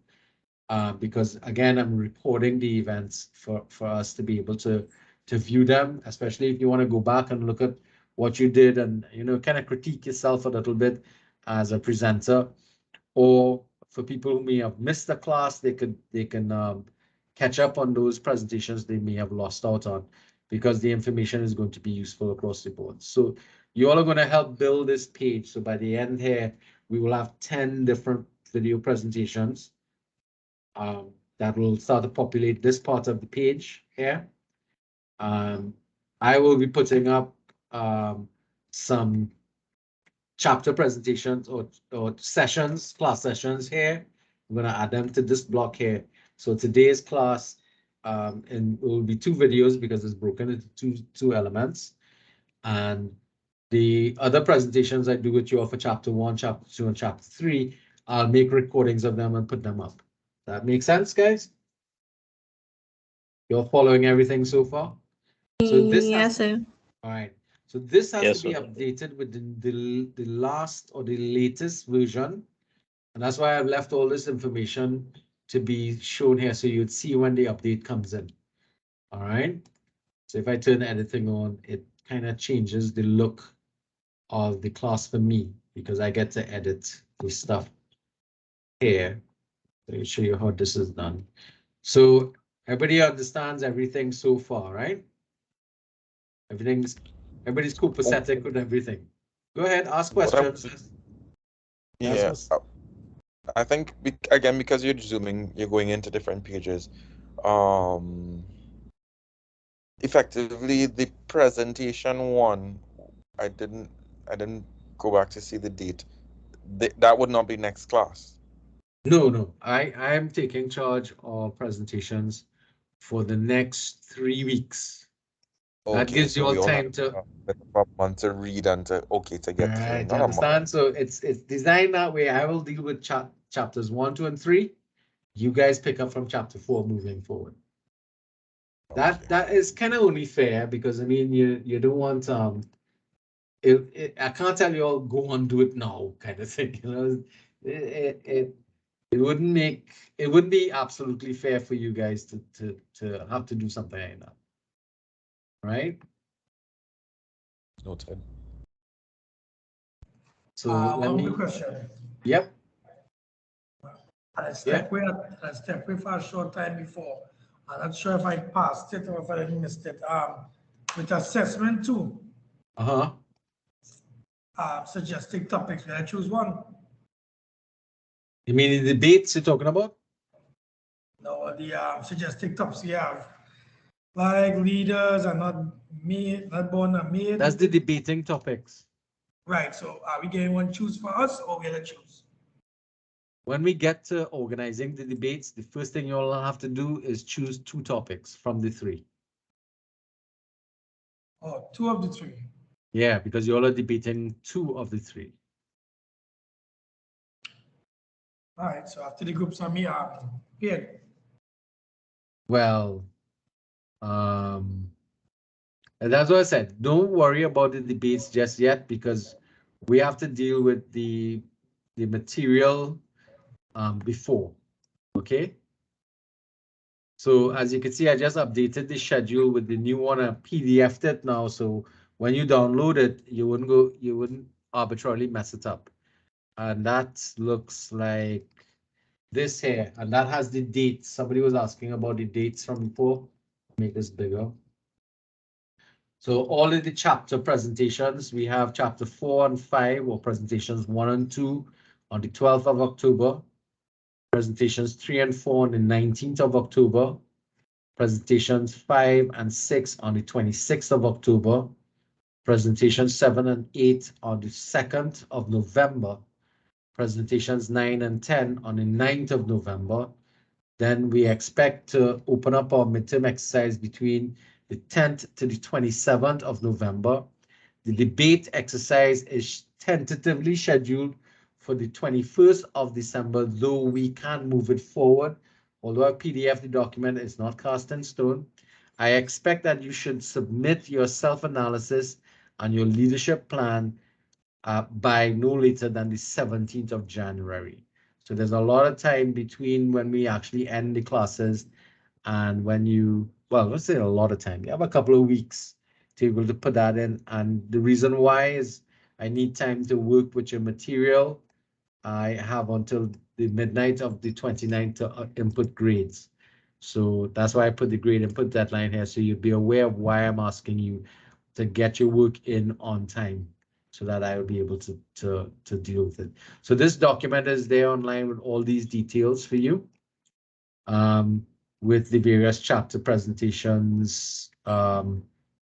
because again, I'm recording the events for us to be able to view them, especially if you want to go back and look at what you did and kind of critique yourself a little bit as a presenter, or for people who may have missed the class, they can catch up on those presentations they may have lost out on, because the information is going to be useful across the board. So you all are going to help build this page. So by the end here, we will have 10 different video presentations that will start to populate this part of the page here. I will be putting up some chapter presentations or sessions, class sessions here. I'm going to add them to this block here. So today's class, and it will be 2 videos because it's broken into two elements. And the other presentations I do with you all for chapter 1, chapter 2, and chapter 3, I'll make recordings of them and put them up. That makes sense, guys? You're following everything so far? So this Yes, sir. all right. So this has Yes, to be sir. updated with the last or the latest version. And that's why I've left all this information to be shown here so you'd see when the update comes in. All right. So if I turn editing on, it kind of changes the look of the class for me because I get to edit the stuff here. Let me show you how this is done. So everybody understands everything so far, right? Everybody's copacetic with everything. Go ahead, ask questions. Yeah, I think again, because you're zooming, you're going into different pages. Effectively, the presentation 1, I didn't go back to see the date. That would not be next class. No, I am taking charge of presentations for the next 3 weeks. That Okay, gives so you all we all time have to a month to read and to get through. right, Not a month. understand. So it's designed that way. I will deal with chapters 1, 2, and 3. You guys pick up from chapter 4 moving forward. That is kind of only fair because I mean you don't want I can't tell you all go on do it now kind of thing, you know. It wouldn't be absolutely fair for you guys to have to do something like that. Right? Noted. So let one me quick question. Yep. I stepped away for a short time before. I'm not sure if I passed it or if I missed it. With assessment 2. Suggesting topics. May I choose one? You mean the debates you're talking about? No, the suggesting topics we have. Like leaders are not made, not born or made. That's the debating topics. Right. So are we getting one choose for us or we're gonna choose? When we get to organizing the debates, the first thing you'll have to do is choose 2 topics from the 3. Oh, 2 of the 3. Yeah, because you're all debating 2 of the 3. All right. So after the groups on me, here. Well, and that's what I said. Don't worry about the debates just yet because we have to deal with the material before. Okay. So as you can see, I just updated the schedule with the new one. I PDF'd it now. So when you download it, you wouldn't arbitrarily mess it up. And that looks like this here, and that has the dates. Somebody was asking about the dates from before. Make this bigger. So all of the chapter presentations, we have chapter 4 and 5, or presentations 1 and 2 on the 12th of October. Presentations 3 and 4 on the 19th of October. Presentations 5 and 6 on the 26th of October. Presentations 7 and 8 on the 2nd of November. Presentations 9 and 10 on the 9th of November. Then we expect to open up our midterm exercise between the 10th to the 27th of November. The debate exercise is tentatively scheduled for the 21st of December, though we can move it forward. Although a PDF, the document is not cast in stone. I expect that you should submit your self-analysis and your leadership plan by no later than the 17th of January. So there's a lot of time between when we actually end the classes and when you, well, let's say a lot of time. You have a couple of weeks to be able to put that in. And the reason why is I need time to work with your material. I have until the midnight of the 29th to input grades. So that's why I put the grade input deadline here, so you'll be aware of why I'm asking you to get your work in on time, so that I will be able to deal with it. So this document is there online with all these details for you, with the various chapter presentations,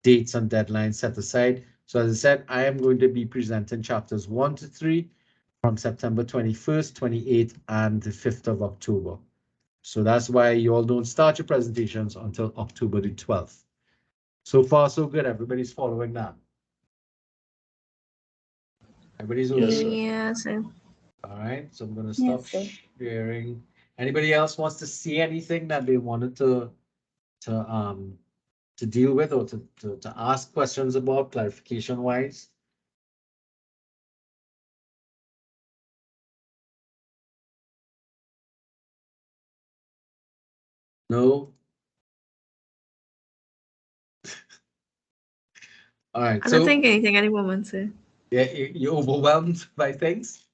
dates and deadlines set aside. So as I said, I am going to be presenting chapters 1 to 3 from September 21st, 28th, and the 5th of October. So that's why you all don't start your presentations until October the 12th. So far, so good. Everybody's following that. Everybody's okay? Yes, sir. All right, so I'm gonna stop Yes, sir. sharing. Anybody else wants to see anything that they wanted to deal with or to ask questions about, clarification wise? No? All right, I don't so think anything at the moment, sir. yeah, you're overwhelmed by things?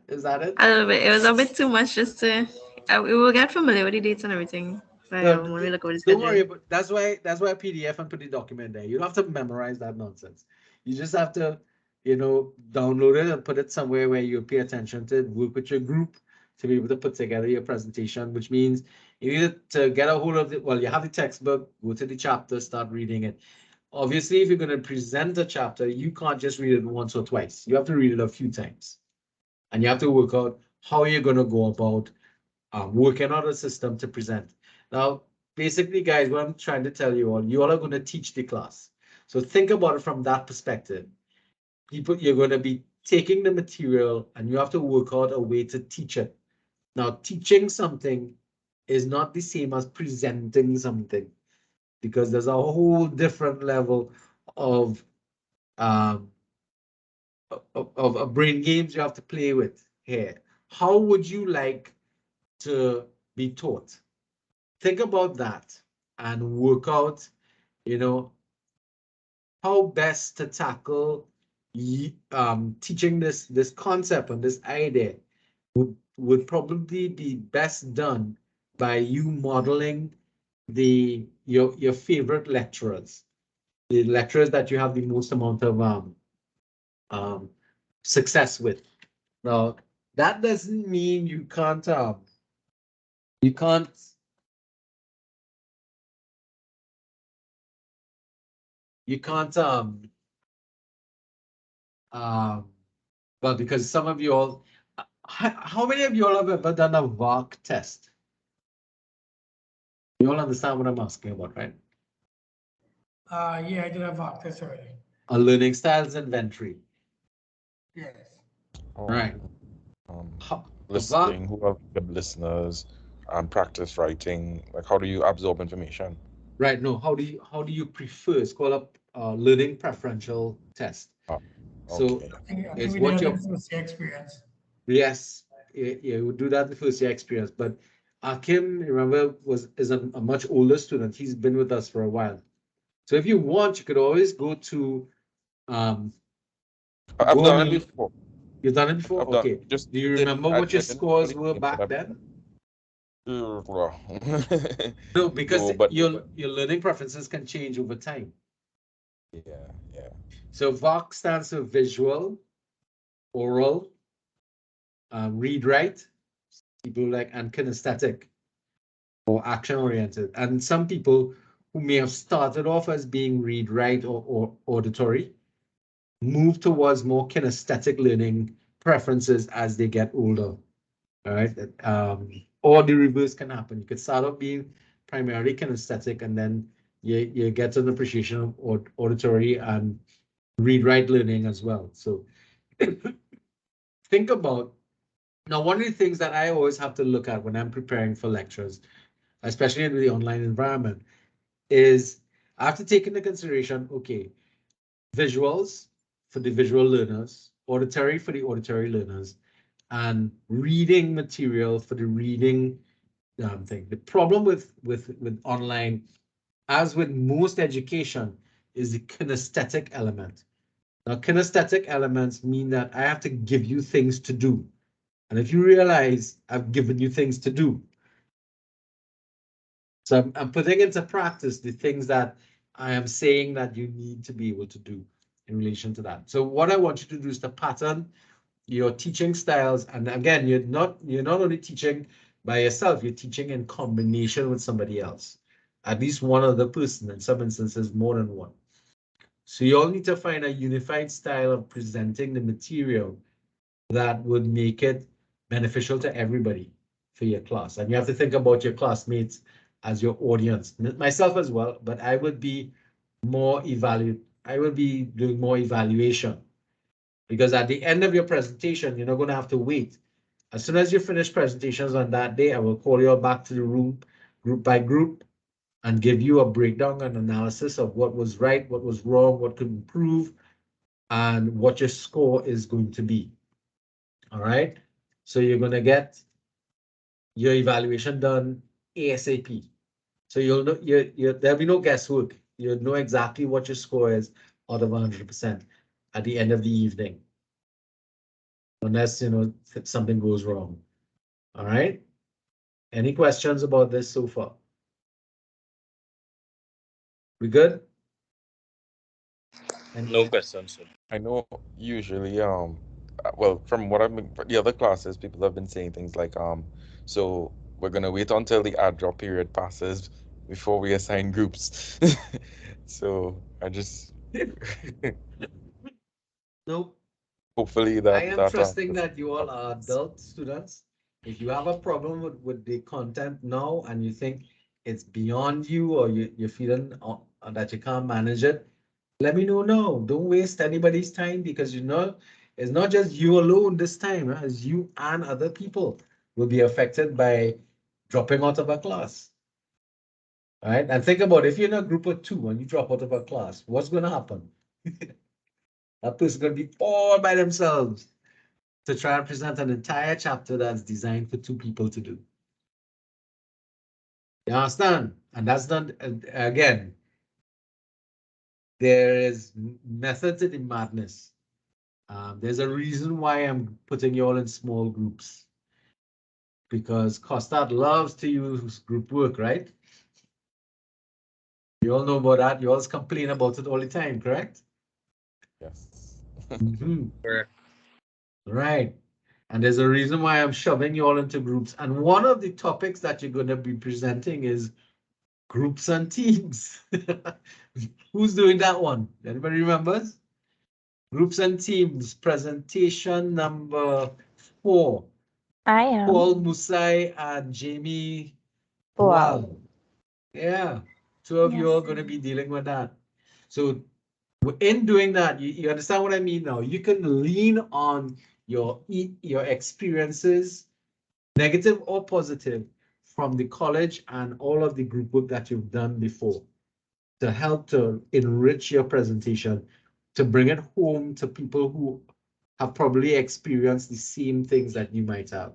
Is that it? A little bit. It was a bit too much just to. We will get familiar with the dates and everything. No, When we look over the don't worry schedule. about, that's why PDF and put the document there. You don't have to memorize that nonsense. You just have to, download it and put it somewhere where you pay attention to it, work with your group to be able to put together your presentation, which means you need to get a hold of it. Well, you have the textbook, go to the chapter, start reading it. Obviously, if you're going to present a chapter, you can't just read it once or twice. You have to read it a few times. And you have to work out how you're going to go about working out a system to present. Now, basically, guys, what I'm trying to tell you all are going to teach the class. So think about it from that perspective. You're going to be taking the material and you have to work out a way to teach it. Now, teaching something is not the same as presenting something, because there's a whole different level of brain games you have to play with here. How would you like to be taught? Think about that and work out, how best to tackle teaching this concept and this idea would probably be best done by you modeling your favorite lecturers, the lecturers that you have the most amount of success with. Now, that doesn't mean you can't well, because some of you all, how many of you all have ever done a VARC test? You all understand what I'm asking about, right? Yeah, I did a VAC test already. A learning styles inventory. Yes. Right. Listening, who are the listeners, practice writing, like how do you absorb information? Right. No, how do you prefer? It's called a learning preferential test. So I think it's we what did your that in first year experience. yes, yeah, we do that in the first year experience. But Akim, remember, is a much older student. He's been with us for a while. So if you want, you could always go to I've done it before. You've done it before? Okay. Do you remember what your scores were back then? No, because your learning preferences can change over time. Yeah. So VOC stands for visual, oral, read write, people and kinesthetic or action oriented. And some people who may have started off as being read write or auditory move towards more kinesthetic learning preferences as they get older. All right. Or the reverse can happen. You could start off being primarily kinesthetic and then you get an appreciation of auditory and read write learning as well. So think about, now one of the things that I always have to look at when I'm preparing for lectures, especially in the online environment, is I have to take into consideration, okay, visuals for the visual learners, auditory for the auditory learners, and reading material for the reading thing. The problem with online, as with most education, is the kinesthetic element. Now, kinesthetic elements mean that I have to give you things to do. And if you realize I've given you things to do, so I'm putting into practice the things that I am saying that you need to be able to do in relation to that. So what I want you to do is to pattern your teaching styles. And again, you're not only teaching by yourself, you're teaching in combination with somebody else. At least one other person, in some instances, more than one. So you all need to find a unified style of presenting the material that would make it beneficial to everybody for your class. And you have to think about your classmates as your audience, myself as well, but I would be doing more evaluation, because at the end of your presentation, you're not going to have to wait. As soon as you finish presentations on that day, I will call you all back to the room, group by group, and give you a breakdown and analysis of what was right, what was wrong, what could improve, and what your score is going to be. All right. So you're going to get your evaluation done ASAP. So you'll know there'll be no guesswork. You'll know exactly what your score is out of 100% at the end of the evening, unless something goes wrong. All right. Any questions about this so far? We good? No questions, sir. I know usually, well, from what I've been, the other classes, people have been saying things like, so we're gonna wait until the add drop period passes before we assign groups. So I just Nope. hopefully I am that trusting that you all are adult students. If you have a problem with the content now and you think it's beyond you, or you're feeling that you can't manage it, let me know now. Don't waste anybody's time, because it's not just you alone this time. As you and other people will be affected by dropping out of a class. All right. And think about, if you're in a group of 2 and you drop out of a class, what's going to happen? That person's going to be all by themselves to try and present an entire chapter that's designed for 2 people to do. You understand? And that's not, again, there is method to the madness. There's a reason why I'm putting you all in small groups, because Costard loves to use group work, right? You all know about that. You always complain about it all the time, correct? Yes. Correct. Right. And there's a reason why I'm shoving you all into groups. And one of the topics that you're going to be presenting is groups and teams. Who's doing that one? Anybody remembers? Groups and teams, presentation number 4. I am. Paul Musai and Jamie. Wow. Yeah, 2 of you Yes. are going to be dealing with that. So in doing that, you understand what I mean now? You can lean on your experiences, negative or positive, from the college and all of the group work that you've done before, to help to enrich your presentation, to bring it home to people who have probably experienced the same things that you might have,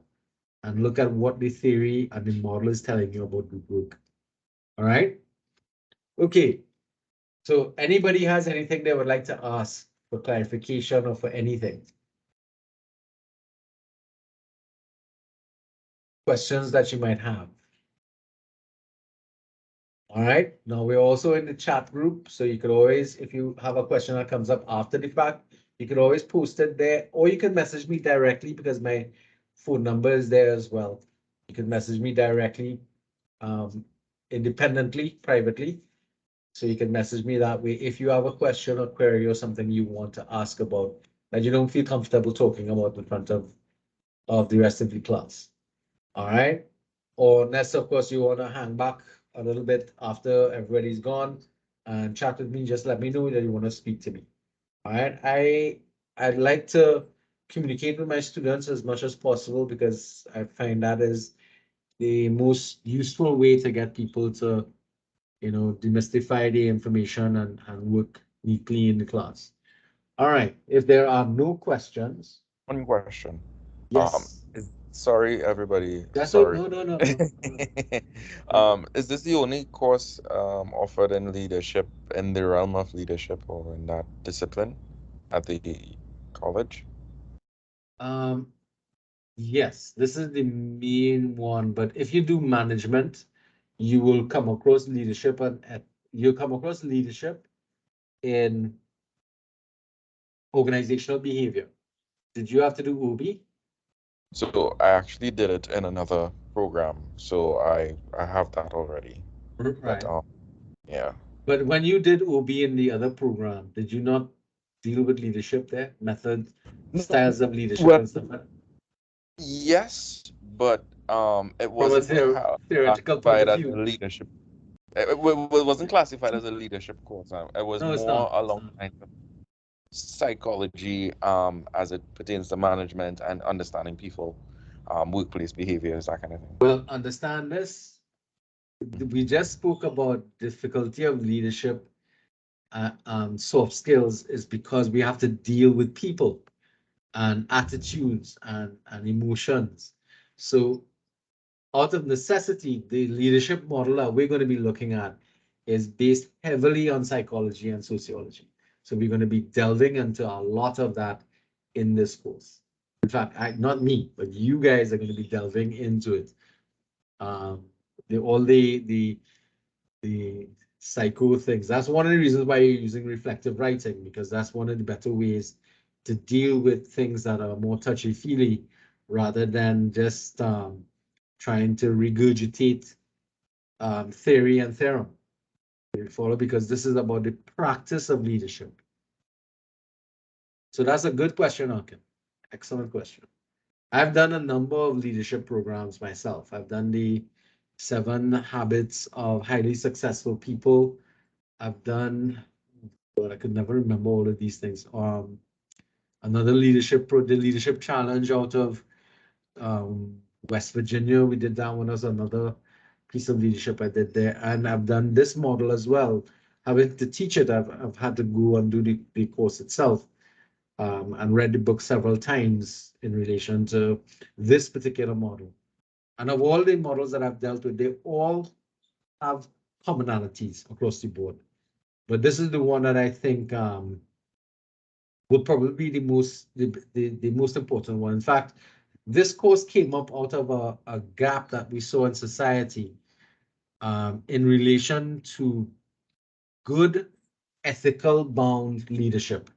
and look at what the theory and the model is telling you about group work. All right. Okay. So anybody has anything they would like to ask for clarification or for anything? Questions that you might have. All right. Now we're also in the chat group, so you could always, if you have a question that comes up after the fact, you could always post it there, or you can message me directly, because my phone number is there as well. You can message me directly, independently, privately. So you can message me that way if you have a question or query or something you want to ask about that you don't feel comfortable talking about in front of the rest of the class. All right. Or unless, of course, you want to hang back a little bit after everybody's gone and chat with me, just let me know that you want to speak to me. All right. I'd like to communicate with my students as much as possible because I find that is the most useful way to get people to, demystify the information and work neatly in the class. All right. If there are no questions. One question. Yes. Sorry, everybody. That's Sorry. No. Is this the only course offered in leadership, in the realm of leadership, or in that discipline at the college? Yes, this is the main one. But if you do management, you will come across leadership and you'll come across leadership in organizational behavior. Did you have to do OB? So I actually did it in another program, so I have that already. But Right. yeah. But when you did OB in the other program, did you not deal with leadership there? Method, styles of leadership Well, and stuff like that? yes, but it From a wasn't theoretical point classified of as a view. leadership. It wasn't classified as a leadership course. It was No, it's more not. along the lines of psychology, as it pertains to management and understanding people, workplace behaviors, that kind of thing. Well, understand this. We just spoke about difficulty of leadership, soft skills is because we have to deal with people and attitudes and emotions. So out of necessity, the leadership model that we're going to be looking at is based heavily on psychology and sociology. So we're going to be delving into a lot of that in this course. In fact, not me, but you guys are going to be delving into it. All the psycho things. That's one of the reasons why you're using reflective writing, because that's one of the better ways to deal with things that are more touchy-feely rather than just trying to regurgitate theory and theorem. You follow? Because this is about the practice of leadership. So that's a good question, Arkin. Excellent question. I've done a number of leadership programs myself. I've done the 7 Habits of Highly Successful People. I've done, but I could never remember all of these things. Another the leadership challenge out of West Virginia. We did that one as another piece of leadership I did there. And I've done this model as well. Having to teach it, I've had to go and do the course itself, and read the book several times in relation to this particular model. And of all the models that I've dealt with, they all have commonalities across the board. But this is the one that I think would probably be the most important one. In fact, this course came up out of a gap that we saw in society in relation to good, ethical bound leadership.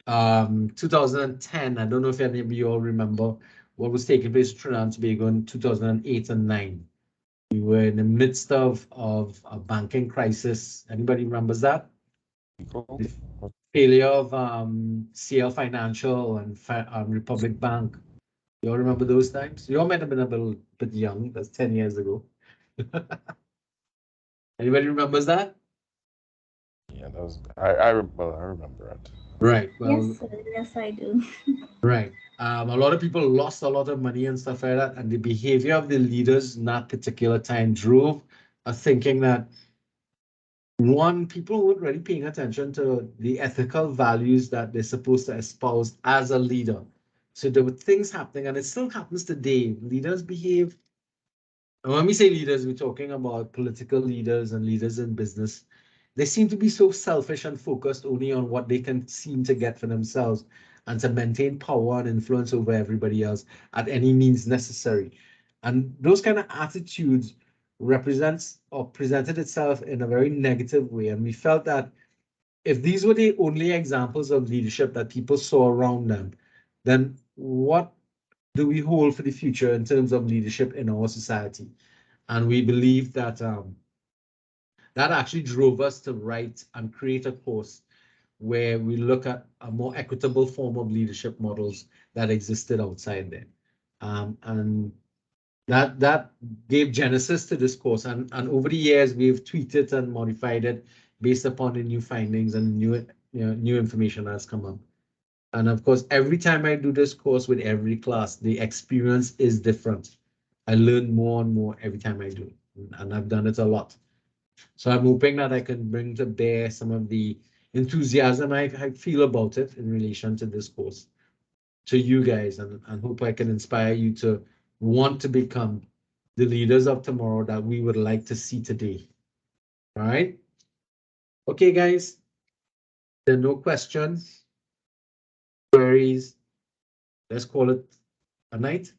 2010, I don't know if any of you all remember what was taking place in Trinidad and Tobago in 2008 and 9. We were in the midst of a banking crisis. Anybody remembers that? The failure of CL Financial and Republic Bank. You all remember those times? You all might have been a little bit young. That's 10 years ago. Anybody remembers that? Yeah, that was I remember it. Right. Well, Yes, sir. Yes, I do. right. A lot of people lost a lot of money and stuff like that, and the behavior of the leaders in that particular time drove a thinking that one, people weren't really paying attention to the ethical values that they're supposed to espouse as a leader. So there were things happening, and it still happens today. Leaders behave. And when we say leaders, we're talking about political leaders and leaders in business. They seem to be so selfish and focused only on what they can seem to get for themselves and to maintain power and influence over everybody else at any means necessary. And those kind of attitudes represents or presented itself in a very negative way. And we felt that if these were the only examples of leadership that people saw around them, then what do we hold for the future in terms of leadership in our society? And we believe that that actually drove us to write and create a course where we look at a more equitable form of leadership models that existed outside there. And that gave genesis to this course. And over the years, we've tweaked it and modified it based upon the new findings and new information that's come up. And of course, every time I do this course with every class, the experience is different. I learn more and more every time I do it, and I've done it a lot. So I'm hoping that I can bring to bear some of the enthusiasm I feel about it in relation to this course to you guys, and hope I can inspire you to want to become the leaders of tomorrow that we would like to see today. All right. Okay, guys. There are no questions, queries. Let's call it a night.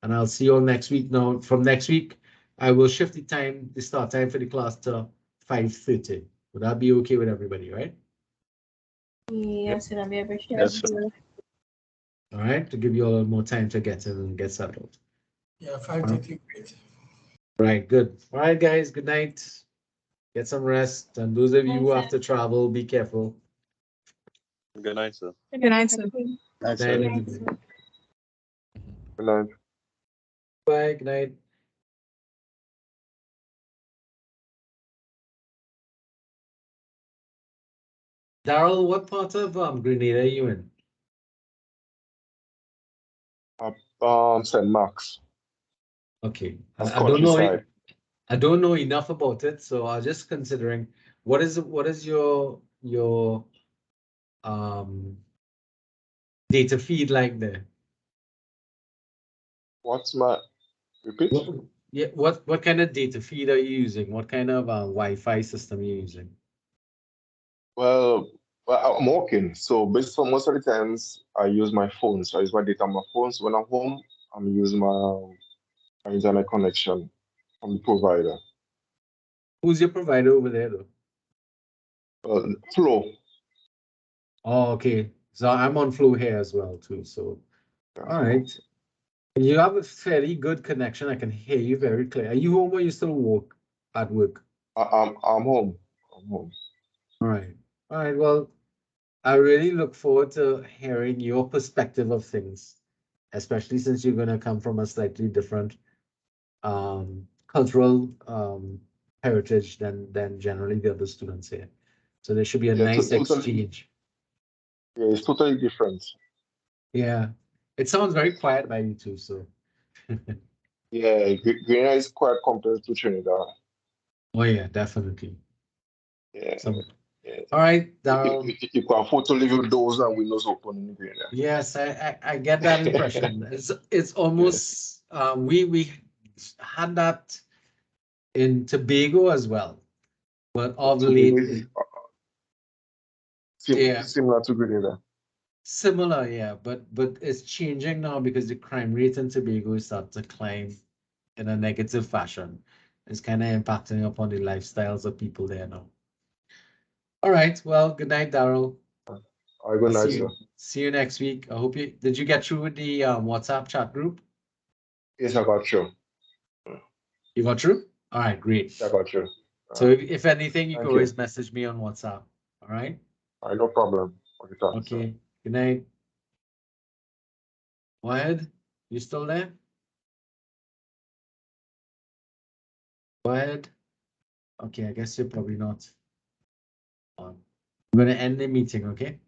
And I'll see you all next week. Now, from next week, I will shift the start time for the class to 5:30. Would that be okay with everybody, right? Yes, it'll be appreciated. Yes, sir. All right, to give you all more time to get in and get settled. Yeah, 5:30, great. Right, good. All right, guys, good night. Get some rest. And those of you who have to travel, be careful. Good night, sir. Good night, sir. Good night, everybody. Good night. Bye, good night. Daryl, what part of Grenada are you in? St. Mark's. Okay, That's I don't know. countryside. I don't know enough about it, so I was just considering what is your data feed like there? What's my repeat? What kind of data feed are you using? What kind of Wi-Fi system are you using? Well, I'm working, so basically most of the times I use my phone. So I use my data on my phone. So when I'm home, I'm using my internet connection from the provider. Who's your provider over there, though? Flow. Oh, okay. So I'm on Flow here as well too. So, all right. You have a fairly good connection. I can hear you very clear. Are you home or you still work at work? I'm home. I'm home. All right. All right. Well, I really look forward to hearing your perspective of things, especially since you're going to come from a slightly different cultural heritage than generally the other students here. So there should be a nice exchange. Yeah, it's totally different. Yeah. It sounds very quiet by you too, so. Yeah, Grenada is quite compared to Trinidad. Oh yeah, definitely. Yeah. Yeah. All right, Daryl. You can afford to leave your doors and windows open in Grenada. Yes, I get that impression. It's almost we had that in Tobago as well, but of late, yeah, similar to Grenada. Similar, yeah, but it's changing now because the crime rate in Tobago is starting to climb in a negative fashion. It's kind of impacting upon the lifestyles of people there now. All right, well, good night, Daryl. Good night, sir. See you next week. I hope did you get through with the WhatsApp chat group? Yes, I got you. You got through? All right, great. I got you. So if anything, you Thank can always message me on WhatsApp. All right? All right, no problem. Okay. Good night. Wyatt, you still there? Wyatt? Okay, I guess you're probably not on. I'm going to end the meeting, okay?